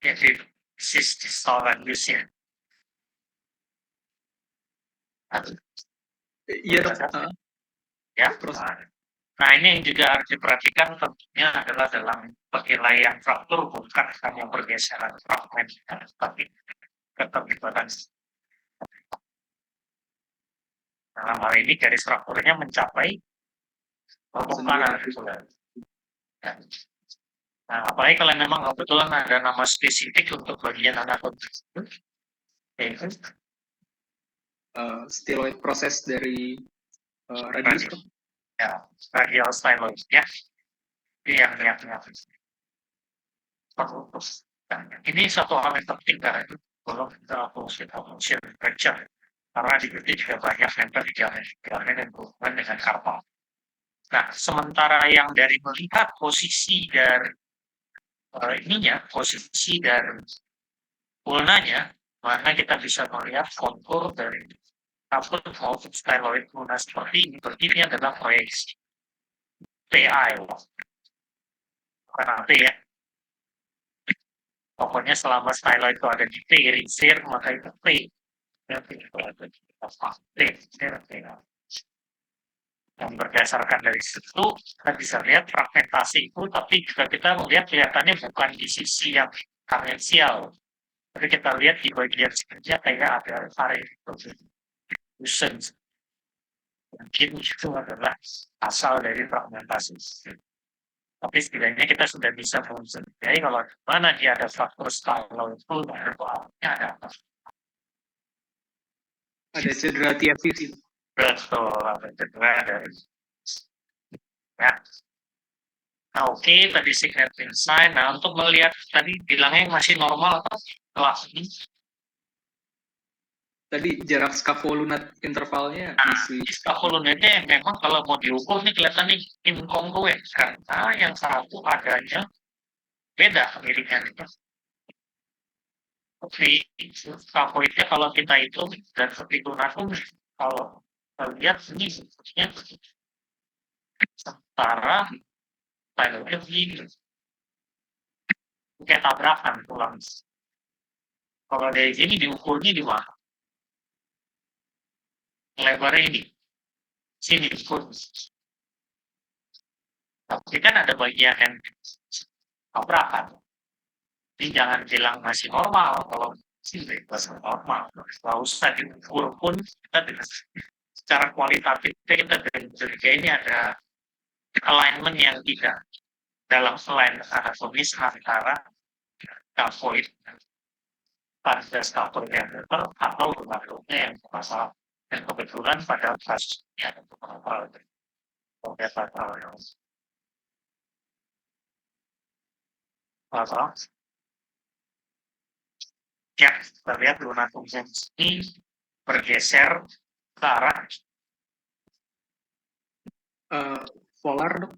Epifisis distal radiusnya. Iya dok. Ya. Nah ini yang juga harus diperhatikan tentunya adalah dalam penilaian fraktur bukan hanya pergeseran fragmen, tapi keterlibatan. Dalam hal ini garis frakturnya mencapai permukaan. Nah, apalagi kalau memang kebetulan ada nama spesifik untuk bagian anatomik, yaitu styloid proses dari radius. Ya, radial styloid ya. Yang ini satu hal yang penting karena itu kalau kita function fracture, karena di sini juga banyak member ligamen dan hubungan dengan karpal. Nah, sementara yang dari melihat posisi dari posisi dari ulnanya, mana kita bisa melihat kontur dari kaput maupun styloid ulna seperti ini. Berarti ini adalah proyeksi PI, bukan AP ya. Pokoknya selama styloid itu ada di P, refer, maka itu P. Nah, Dan berdasarkan dari situ, kita bisa lihat fragmentasi itu, tapi juga kita melihat kelihatannya bukan di sisi yang tangensial. Tapi kita lihat di bagian sekitarnya kayak ada variation. Mungkin itu adalah asal dari fragmentasi. Tapi setidaknya kita sudah bisa menceritakan kalau di mana dia ada faktor skala itu, ada apa. Ada cedera TFCC. Betul, ada cedera dari ya. Nah, oke, tadi signature sign. Nah, untuk melihat tadi bilangnya masih normal atau setelah ini? Tadi jarak scafolunat intervalnya masih Scafolunatnya memang kalau mau diukur nih kelihatannya inkongruen karena yang satu adanya beda kemiringan itu. Tapi scafoidnya kalau kita hitung dan sepitunatum kalau kita lihat ini sebetulnya setara levelnya begini. Kayak tabrakan tulang. Kalau dari sini diukurnya di mana? Lebarnya ini. Sini diukur. Tapi kan ada bagian yang tabrakan. Jadi jangan bilang masih normal kalau sini masih normal. Kalau usah diukur pun kita dengan secara kualitatif kita dari ini ada alignment yang tidak dalam selain anatomis antara scaphoid pada scaphoid yang betul atau bentuknya yang masalah. Dan kebetulan pada kasusnya ada beberapa yang masalah. Ya, kita lihat lunatum ini bergeser ke arah polar, dok.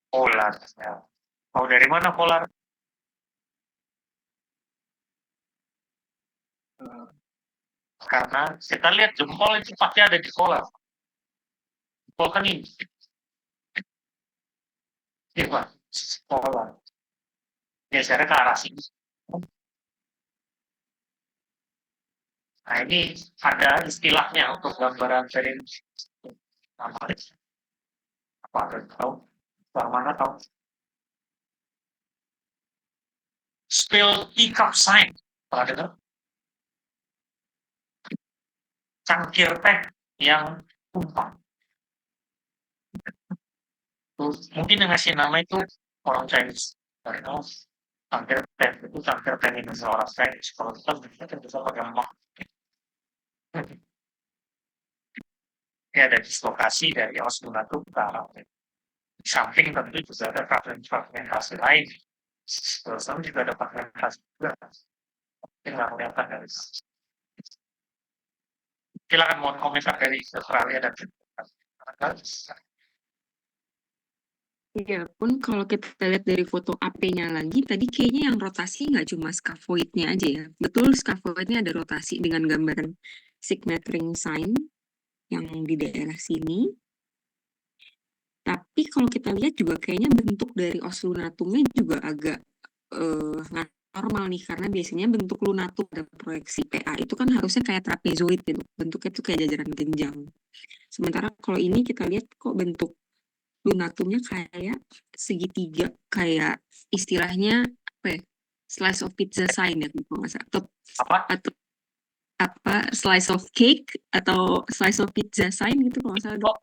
polar. Ya. Mau dari mana polar? Karena kita lihat jempol itu pasti ada di polar. Jempol kan ini. Ini Pak, polar. Gesernya ke arah sini. Nah ini ada istilahnya untuk gambaran dari namanya. Apa ada tahu? Bang mana tahu? Spill teacup sign. Pernah dengar? Cangkir teh yang tumpah. Mungkin yang ngasih nama itu orang Chinese. Karena cangkir teh itu cangkir teh ini seorang Chinese. Kalau kita bisa pakai mak. Ini ada dislokasi dari osmonatum ke arah. Di samping tentu juga ada fragmentasi lain. Terus juga ada fragmentasi juga. Yang nggak kelihatan dari sini. Silakan mohon komentar dari Australia dan Ya pun kalau kita lihat dari foto AP-nya lagi, tadi kayaknya yang rotasi nggak cuma scaphoid-nya aja ya. Betul, scaphoid-nya ada rotasi dengan gambaran signet ring sign yang di daerah sini. Tapi kalau kita lihat juga kayaknya bentuk dari os lunatumnya juga agak nggak normal nih, karena biasanya bentuk lunatum ada proyeksi PA itu kan harusnya kayak trapezoid gitu. Bentuknya tuh kayak jajaran genjang. Sementara kalau ini kita lihat kok bentuk lunatumnya kayak segitiga, kayak istilahnya apa ya, slice of pizza sign ya kalau nggak salah. Atau apa slice of cake atau slice of pizza sign gitu kalau nggak salah, Dok.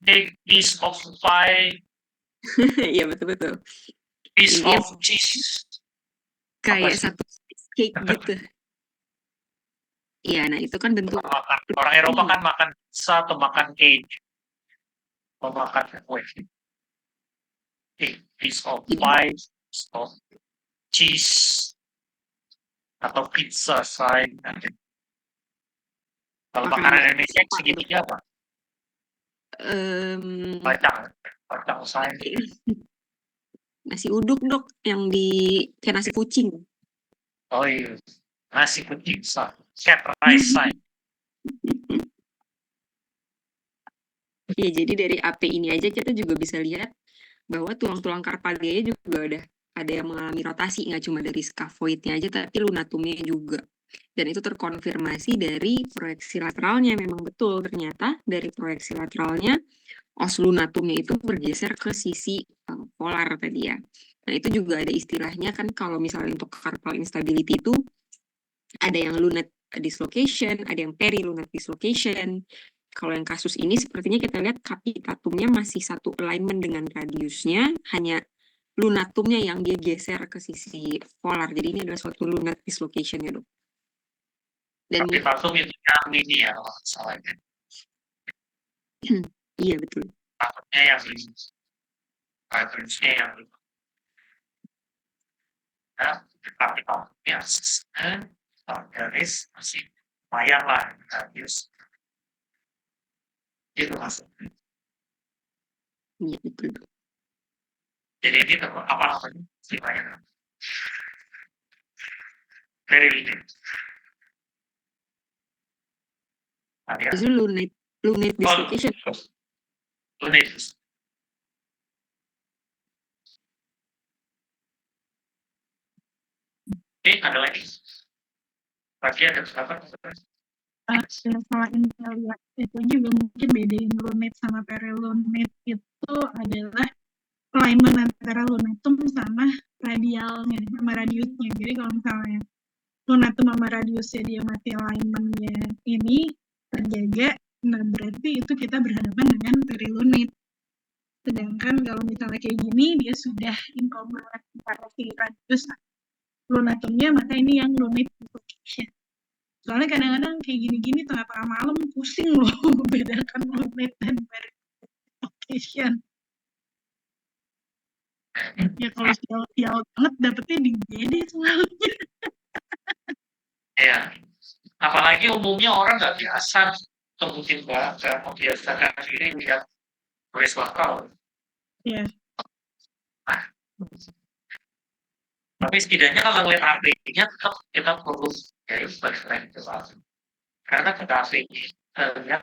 Kayak piece of pie, ya betul piece Ini of cheese. kayak Apa sih? satu cake gitu. Iya, nah itu kan bentuk Orang Eropa kan makan pizza atau makan cake. Atau makan kue. Piece of pie, piece of cheese, atau pizza sign. Kalau makanan Indonesia segitiga apa? Kacang sign. Nasi uduk, Dok, yang di kayak nasi kucing. Oh iya, nasi kucing sign. Cat rice sign. Ya, jadi dari AP ini aja kita juga bisa lihat bahwa tulang-tulang Carpagea juga ada yang mengalami rotasi, nggak cuma dari scaphoidnya aja, tapi lunatumnya juga. Dan itu terkonfirmasi dari proyeksi lateralnya. Memang betul ternyata dari proyeksi lateralnya os lunatumnya itu bergeser ke sisi polar tadi ya. Nah itu juga ada istilahnya kan kalau misalnya untuk carpal instability itu ada yang lunate dislocation, ada yang perilunate dislocation. Kalau yang kasus ini sepertinya kita lihat capitatumnya masih satu alignment dengan radiusnya, hanya lunatumnya yang dia geser ke sisi polar. Jadi ini adalah suatu lunate dislocation ya dok. Dan Capitatum itu yang ini ya, kalau nggak salah ya. iya betul. Takutnya yang ini. Referensinya yang ini. Nah, capitatumnya garis masih lumayan lah radius. Itu maksudnya. Iya betul. Jadi ini apa namanya? Istilahnya. Very limited. Itu lunate dislocation. Lunate. Ada lagi. Lagi ada berapa? Selain lihat itu juga mungkin bedain lunate sama perilunate itu adalah alignment antara lunatum sama radialnya, sama radiusnya. Jadi kalau misalnya lunatum sama radiusnya dia masih alignmentnya ini terjaga, nah berarti itu kita berhadapan dengan perilunate. Sedangkan kalau misalnya kayak gini dia sudah incongruent antara si radius lunatumnya, maka ini yang lunate dislocation. Soalnya kadang-kadang kayak gini-gini tengah-tengah malam pusing loh membedakan lunate dan dislocation. Ya kalau sial banget dapetnya di GD semalamnya. Ya, apalagi umumnya orang nggak biasa, atau mungkin nggak membiasakan diri lihat garis lokal. Iya. Tapi setidaknya kalau lihat HP-nya tetap kita perlu dari baseline ke bawah. Karena kita HP-nya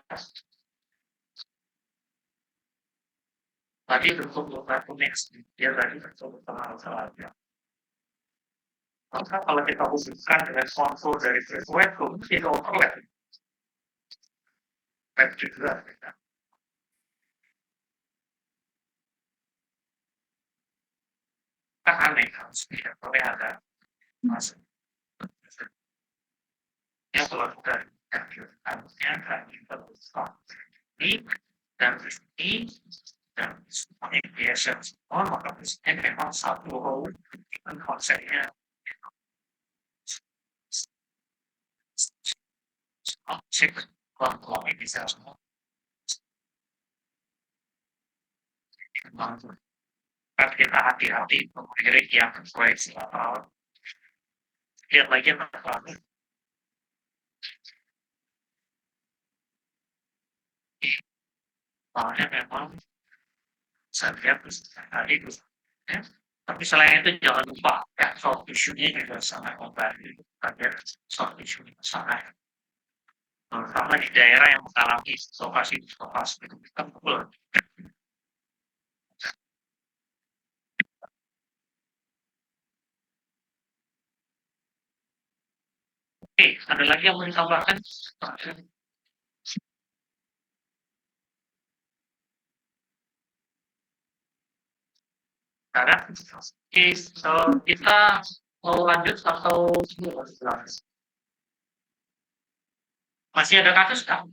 tadi bentuk next, dia tadi bentuk salah-salahnya. Maka kalau kita hubungkan dengan kontrol dari frequent, kita overlap. Web juga. Kan aneh harus tidak boleh ada masuk. Yang melakukan harusnya kan kita ini dan ini dan semuanya biasa semua, maka biasanya memang satu role dan konsepnya objek kelompok ini bisa semua. Kan kita hati-hati memilih yang proyeksi atau lihat lagi apa soalnya memang saya lihat tadi ya. Tapi selain itu jangan lupa ya soft tissue-nya juga sangat membantu agar soft tissue sangat terutama di daerah yang mengalami dislokasi itu betul. Oke, ada lagi yang mau ditambahkan? Karena kita mau lanjut atau masih ada kasus kan?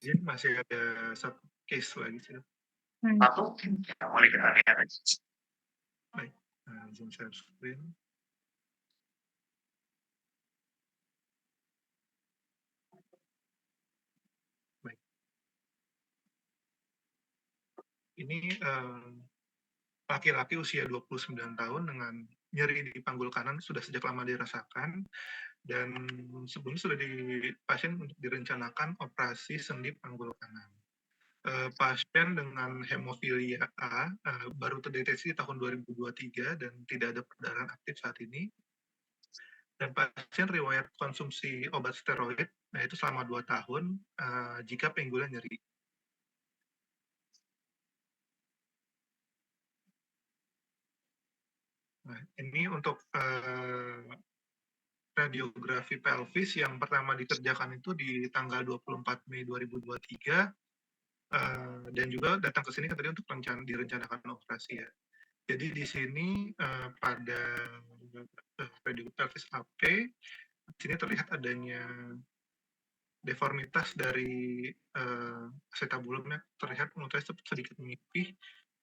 Jadi masih ada satu case lagi sih. Satu, kita mulai kita lihat aja. Baik, zoom share screen. Baik. Ini laki-laki usia 29 tahun dengan nyeri di panggul kanan sudah sejak lama dirasakan, dan sebelumnya sudah pasien untuk direncanakan operasi sendi panggul kanan. Pasien dengan hemofilia A baru terdeteksi tahun 2023 dan tidak ada perdarahan aktif saat ini. Dan pasien riwayat konsumsi obat steroid, nah itu selama 2 tahun jika pinggulnya nyeri. Nah, ini untuk radiografi pelvis yang pertama dikerjakan itu di tanggal 24 Mei 2023 dan juga datang ke sini kan tadi untuk direncanakan operasi ya. Jadi di sini pada radio pelvis AP di sini terlihat adanya deformitas dari acetabulumnya, terlihat menurut saya sedikit menipih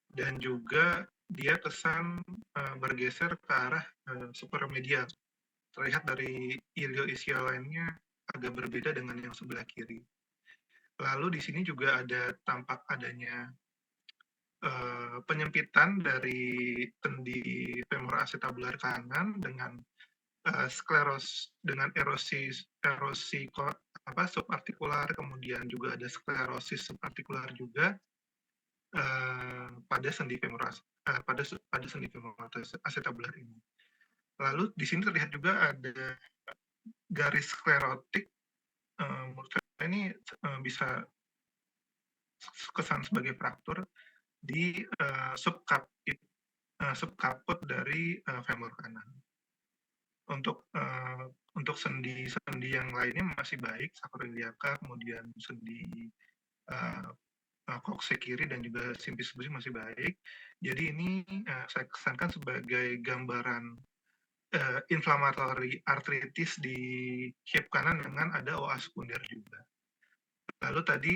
dan juga dia kesan bergeser ke arah supermedial. Terlihat dari ilioischial lainnya agak berbeda dengan yang sebelah kiri. Lalu di sini juga ada tampak adanya penyempitan dari sendi femur acetabular kanan dengan dengan erosi subartikular, kemudian juga ada sklerosis subartikular juga pada sendi femur acetabular ini. Lalu di sini terlihat juga ada garis sklerotik, menurut saya ini bisa kesan sebagai fraktur di subkaput dari femur kanan. Untuk sendi-sendi yang lainnya masih baik, sacroiliaca, kemudian sendi kokse kiri dan juga simpis masih baik. Jadi ini saya kesankan sebagai gambaran inflammatory arthritis di hip kanan dengan ada OA sekunder juga. Lalu tadi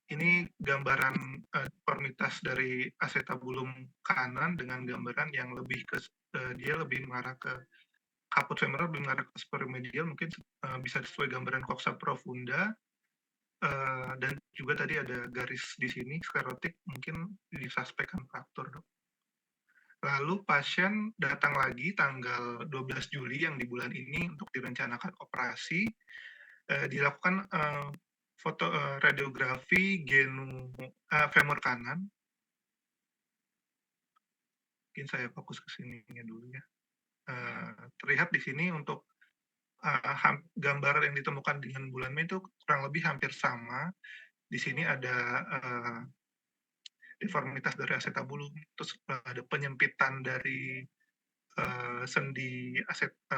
ini gambaran deformitas dari acetabulum kanan dengan gambaran yang lebih ke dia lebih mengarah ke kaput femoral, lebih mengarah ke supermedial, mungkin bisa sesuai gambaran coxa profunda. Dan juga tadi ada garis di sini sklerotik, mungkin disuspekkan fraktur, dok. Lalu pasien datang lagi tanggal 12 Juli yang di bulan ini untuk direncanakan operasi, dilakukan foto radiografi femur kanan. Mungkin saya fokus ke sininya dulu ya. Terlihat di sini untuk gambar yang ditemukan dengan bulan Mei itu kurang lebih hampir sama. Di sini ada deformitas dari acetabulum, terus ada penyempitan dari sendi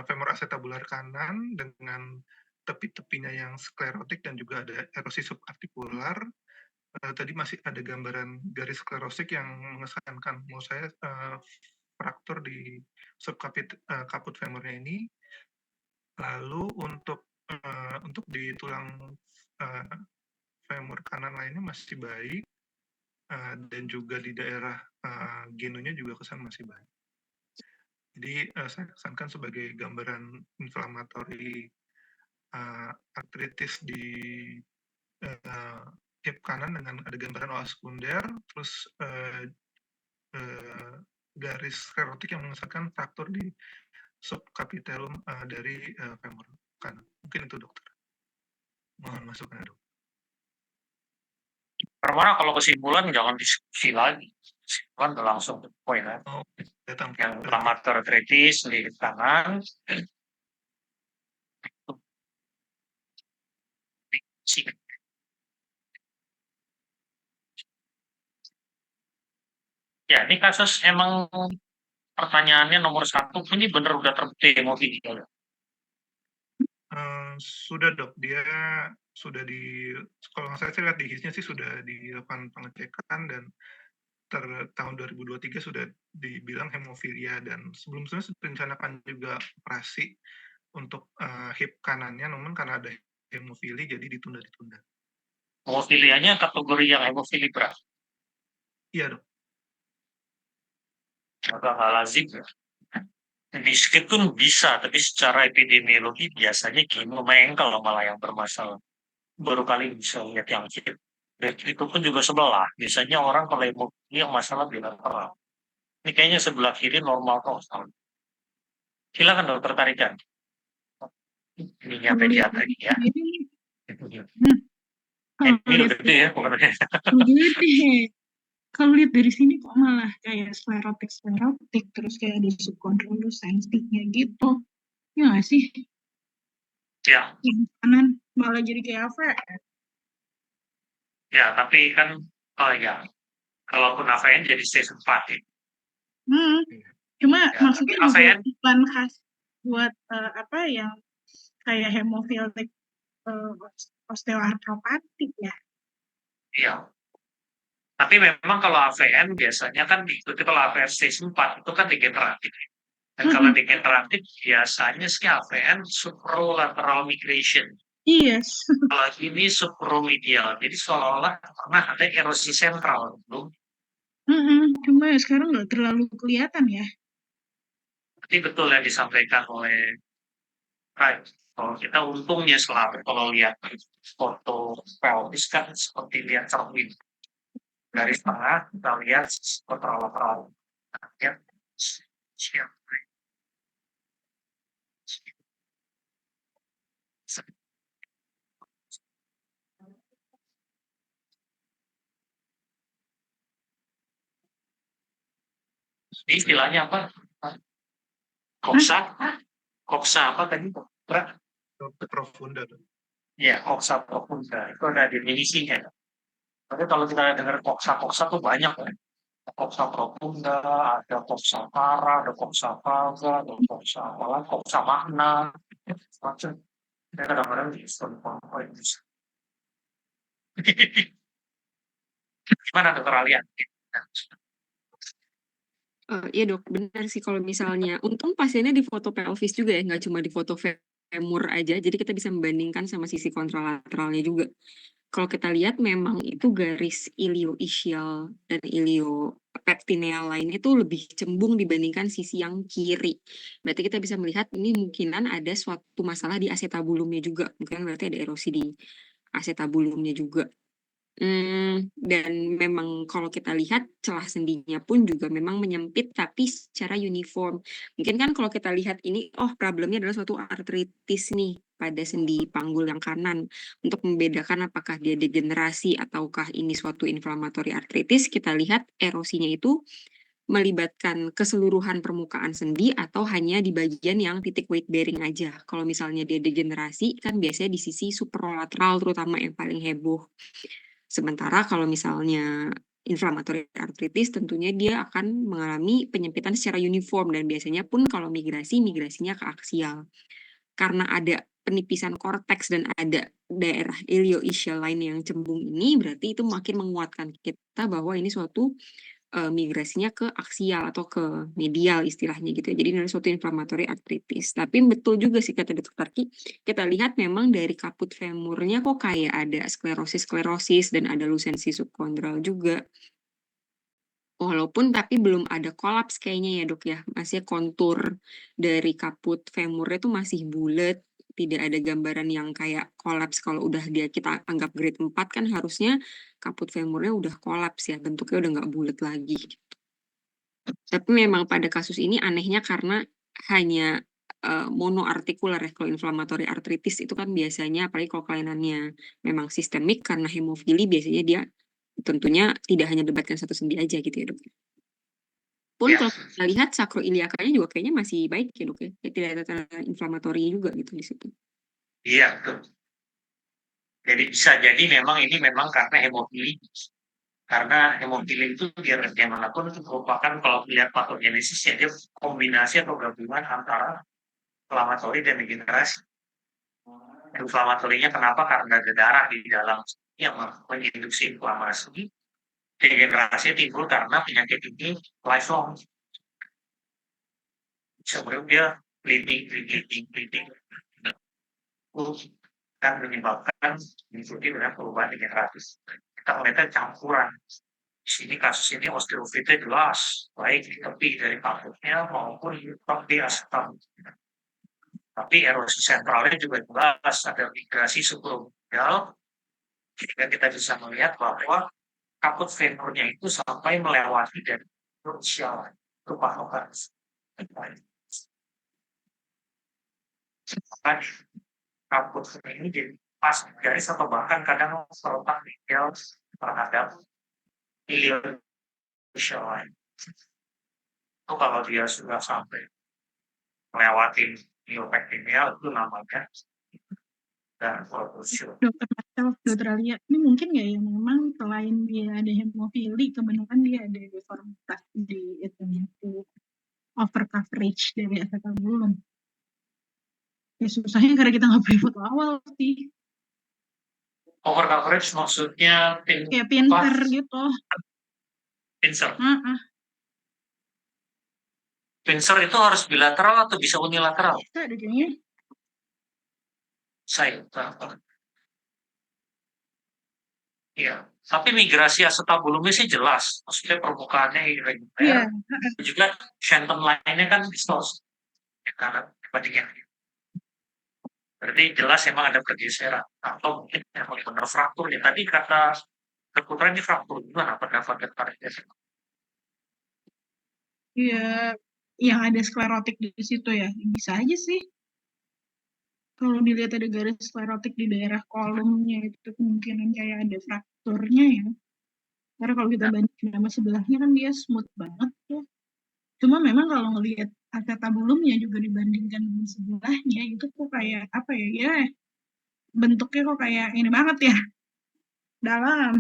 femur acetabular kanan dengan tepi-tepinya yang sklerotik dan juga ada erosi subartikular. Tadi masih ada gambaran garis sklerosik yang mengesankan menurut saya fraktur di subkaput femurnya ini. Lalu untuk di tulang femur kanan lainnya masih baik dan juga di daerah genonya juga kesan masih baik. Jadi saya kesankan sebagai gambaran inflammatory arthritis di hip kanan dengan ada gambaran OA sekunder, terus garis sklerotik yang mengesankan fraktur di subcapitellum dari femur kanan. Mungkin itu dokter. Mohon masukan dok. Permana kalau kesimpulan jangan diskusi lagi. Kesimpulan udah langsung ke poin kan. Yang inflammatory arthritis di kanan. Ya, ini kasus emang pertanyaannya nomor 1, ini benar udah terbukti hemofilia. Sudah dok, dia sudah kalau saya lihat di HIS-nya sih sudah dilakukan pengecekan dan tahun 2023 sudah dibilang hemofilia dan sebelumnya direncanakan juga operasi untuk hip kanannya, namun karena ada hemofili jadi ditunda-tunda. Hemofilianya kategori yang hemofili berat? Iya dok. Agak nggak lazim ya. Di skip pun bisa, tapi secara epidemiologi biasanya mengengkel malah yang bermasalah. Baru kali bisa lihat yang skip. Dan itu pun juga sebelah. Biasanya orang kalau hemofili yang masalah bilateral. Ini kayaknya sebelah kiri normal kok. Silakan dokter tarikan. Ininya pediatri ya. Ini udah gede ya, bukan gede. Gede. Kalau lihat dari sini kok malah kayak sklerotik terus kayak ada subchondrolus sensitifnya gitu. Ya nggak sih? Ya. Yang kanan malah jadi kayak apa? Ya, tapi kan, oh ya, kalaupun AVN jadi stage 4 ya. Hmm. Cuma Ya, maksudnya tapi juga AVN iklan khas buat apa yang kayak hemofilik osteoartropatik ya. iya. Tapi memang kalau AVN biasanya kan diikuti kalau AVN stage 4 itu kan degeneratif. Dan kalau Mm-mm. degeneratif biasanya sih AVN supralateral migration. Iya. Kalau ini supromedial. Jadi seolah-olah pernah ada erosi sentral. Cuma ya sekarang nggak terlalu kelihatan ya. Tapi betul yang disampaikan oleh Rai. Kalau kita untungnya selalu kalau lihat foto pelvis kan seperti lihat cermin. Garis tengah kita lihat kontralateral. Ya. Siap. Ini istilahnya apa? Koksa? Koksa apa tadi? Profunda. Ya, koksa profunda. Itu ada definisinya. Tapi kalau kita dengar koksa-koksa tuh banyak kan. Koksa profunda, ada koksa para, ada koksa vaga, ada koksa apa, koksa magna, macam. Saya kadang-kadang apa itu. Gimana dokter Alia? Iya dok, benar sih kalau misalnya, untung pasiennya di foto pelvis juga ya, nggak cuma di foto femur aja, jadi kita bisa membandingkan sama sisi kontralateralnya juga. Kalau kita lihat memang itu garis ilioischial dan iliopectineal lain itu lebih cembung dibandingkan sisi yang kiri. Berarti kita bisa melihat ini mungkinan ada suatu masalah di acetabulumnya juga. Mungkin berarti ada erosi di acetabulumnya juga. Dan memang kalau kita lihat celah sendinya pun juga memang menyempit tapi secara uniform. Mungkin kan kalau kita lihat ini, oh problemnya adalah suatu artritis nih pada sendi panggul yang kanan. Untuk membedakan apakah dia degenerasi ataukah ini suatu inflammatory arthritis, kita lihat erosinya itu melibatkan keseluruhan permukaan sendi atau hanya di bagian yang titik weight bearing aja. Kalau misalnya dia degenerasi, kan biasanya di sisi superolateral terutama yang paling heboh. Sementara kalau misalnya inflammatory arthritis tentunya dia akan mengalami penyempitan secara uniform dan biasanya pun kalau migrasinya ke aksial. Karena ada penipisan korteks dan ada daerah ilioischial lain yang cembung ini berarti itu makin menguatkan kita bahwa ini suatu migrasinya ke aksial atau ke medial istilahnya gitu ya. Jadi ini suatu inflammatory arthritis. Tapi betul juga sih kata Dr. Tarki, kita lihat memang dari kaput femurnya kok kayak ada sklerosis dan ada lusensi subkondral juga. Walaupun tapi belum ada kolaps kayaknya ya dok ya. Masih kontur dari kaput femurnya tuh masih bulat. Tidak ada gambaran yang kayak kolaps. Kalau udah dia kita anggap grade 4 kan harusnya kaput femurnya udah kolaps ya. Bentuknya udah nggak bulat lagi. Tapi memang pada kasus ini anehnya karena hanya monoartikular ya. Kalau inflammatory arthritis itu kan biasanya apalagi kalau kelainannya memang sistemik karena hemofili biasanya dia tentunya tidak hanya melibatkan satu sendi aja gitu ya dok. Pun Ya, kalau kita lihat sakroiliakanya juga kayaknya masih baik ya dok ya. Tidak ada tanda inflamatori juga gitu di situ. iya betul. Jadi bisa jadi memang ini memang karena hemofili. Karena hemofili itu biar bagaimanapun itu merupakan kalau melihat patogenesisnya dia kombinasi atau gabungan antara inflamatori dan degenerasi. Inflamatorinya kenapa? Karena ada darah di dalam yang menginduksi inflamasi. Degenerasi timbul karena penyakit ini lifelong. Sebelum dia bleeding, kan menyebabkan diikuti dengan perubahan degeneratif. Kita melihatnya campuran. Di sini kasus ini osteofitnya jelas, baik di tepi dari pakutnya maupun di asetam. Tapi erosi sentralnya juga jelas, ada migrasi subklonial, sehingga kita bisa melihat bahwa kaput femurnya itu sampai melewati dari krusial itu patokan. Bahkan kaput ini jadi pas garis atau bahkan kadang terletak medial terhadap ilion lain. Itu kalau dia sudah sampai melewati iliopectineal itu namanya dan fotosyur. Dokter Marcel, Dokter Alia, ini mungkin nggak ya memang selain dia ada hemofili, kebenaran dia ada deformitas di itunya tuh over coverage dari acetabulum. Ya susahnya karena kita nggak beli foto awal sih, Over coverage maksudnya kayak pincer gitu. pincer. Heeh. Pincer itu harus bilateral atau bisa unilateral? Itu ada kayaknya. Saya iya. Tapi migrasi acetabulumnya sih jelas. Maksudnya permukaannya irregular. Iya. Juga Shenton line-nya kan distorsi. Ya, karena dibandingin. Berarti jelas emang ada pergeseran. Atau mungkin emang benar fraktur. Ya, tadi kata Dokter ini fraktur gimana pendapat tariknya? Iya, yang ada sklerotik di situ ya, bisa aja sih. Kalau dilihat ada garis sklerotik di daerah kolomnya itu kemungkinan kayak ada frakturnya ya. Karena kalau kita bandingin sama sebelahnya kan dia smooth banget tuh. Cuma memang kalau ngelihat acetabulumnya juga dibandingkan dengan sebelahnya itu kok kayak apa ya? Ya bentuknya kok kayak ini banget ya. Dalam.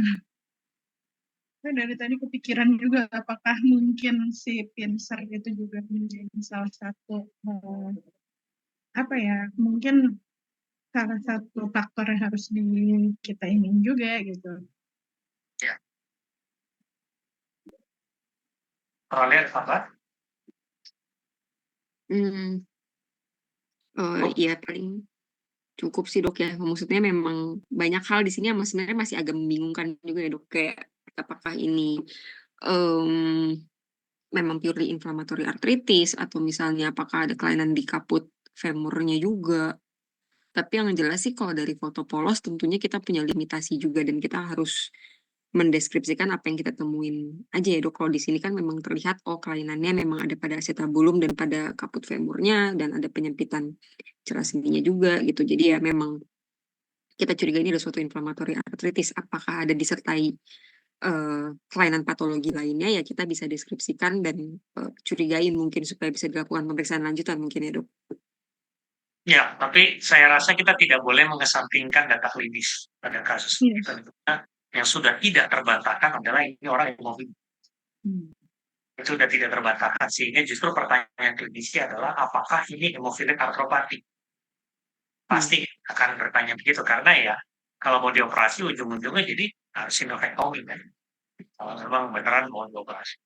Saya dari tadi kepikiran juga apakah mungkin si pincer itu juga menjadi salah satu apa ya? Mungkin salah satu faktor yang harus kita ini juga gitu. Ya. Kalau lihat apa? Iya paling cukup sih dok ya. Maksudnya memang banyak hal di sini yang sebenarnya masih agak membingungkan juga ya dok. Kayak apakah ini memang purely inflammatory arthritis atau misalnya apakah ada kelainan di kaput femurnya juga. Tapi yang jelas sih kalau dari foto polos tentunya kita punya limitasi juga dan kita harus mendeskripsikan apa yang kita temuin aja ya dok. Kalau di sini kan memang terlihat kelainannya memang ada pada acetabulum dan pada kaput femurnya dan ada penyempitan celah sendinya juga gitu. Jadi ya memang kita curiga ini ada suatu inflammatory arthritis. Apakah ada disertai kelainan patologi lainnya ya kita bisa deskripsikan dan curigain mungkin supaya bisa dilakukan pemeriksaan lanjutan mungkin ya dok. Ya, tapi saya rasa kita tidak boleh mengesampingkan data klinis pada kasus ini. Tentunya yang sudah tidak terbantahkan adalah ini orang yang mobil. Itu sudah tidak terbantahkan. Sehingga justru pertanyaan klinisnya adalah apakah ini hemofilic arthropathy? Pasti akan bertanya begitu. Karena ya kalau mau dioperasi ujung-ujungnya jadi sinofektomi kan. Kalau memang beneran mau dioperasi.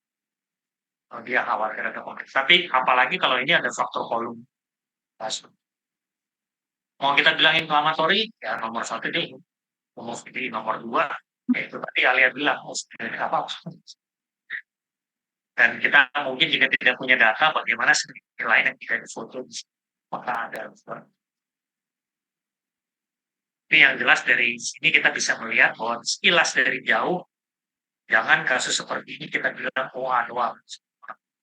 Kalau dia khawatir ada konflik. Tapi apalagi kalau ini ada faktor kolom. Mau kita bilang inflamatori, ya nomor 1 deh. Nomor 2, itu tadi Alia bilang, apa? Dan kita mungkin juga tidak punya data bagaimana sedikit lain yang tidak difoto. Maka ada. Tapi yang jelas dari sini kita bisa melihat bahwa sekilas dari jauh, jangan kasus seperti ini kita bilang, anual.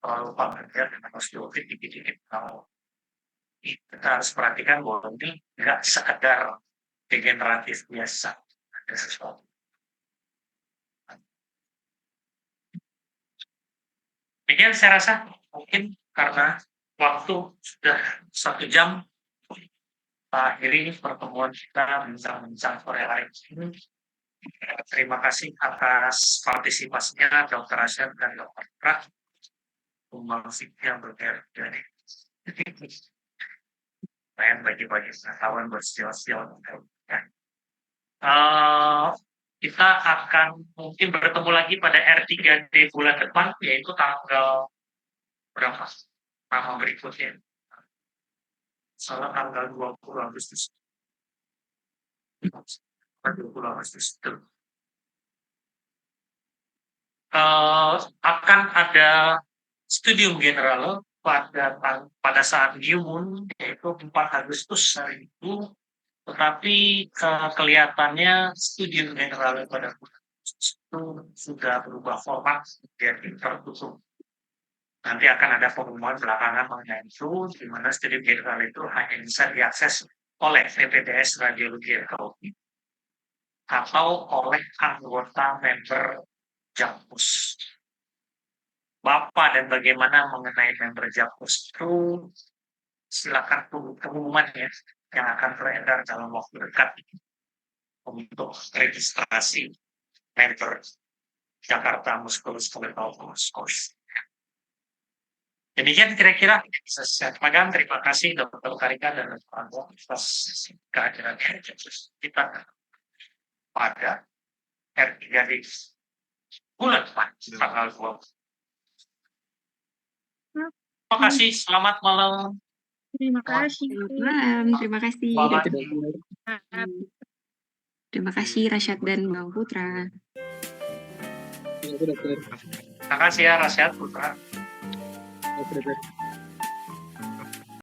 Terlalu familiar dengan osteosit dikit-dikit. Kita harus perhatikan bahwa ini nggak sekedar degeneratif biasa. Ada sesuatu. Demikian saya rasa mungkin karena waktu sudah 1 jam, kita akhiri pertemuan kita bincang-bincang sore hari ini. Terima kasih atas partisipasinya Dr. Asyad dan Dr. Prak. Pembangsik yang berbeda. Saya bagi-bagi pengetahuan bersiul-siul. Kita akan mungkin bertemu lagi pada R3D bulan depan, yaitu tanggal berapa? Nama berikutnya. Salah tanggal 20 Agustus. 20 Agustus itu. Akan ada studium general pada saat new moon, yaitu 4 Agustus hari itu. Tetapi kelihatannya studium general pada bulan Agustus itu sudah berubah format menjadi tertutup. Nanti akan ada pengumuman belakangan mengenai itu, di mana studium general itu hanya bisa diakses oleh PPDS Radiologi Onkologi atau oleh anggota member Jakpus. Bapak dan bagaimana mengenai member Jakpus itu silakan tunggu pengumuman ya. yang akan beredar dalam waktu dekat untuk registrasi member Jakarta Musculoskeletal Course. Demikian kira-kira bisa saya sampaikan. Terima kasih Dr. Karika dan Dr. Anwar atas kehadiran kita pada R3 di bulan depan tanggal 20. Terima kasih, selamat malam. Terima kasih. Selamat malam, terima kasih. Selamat Terima kasih Rasyad dan Bang Putra. Dokter. Terima kasih ya Rasyad Putra. Dokter.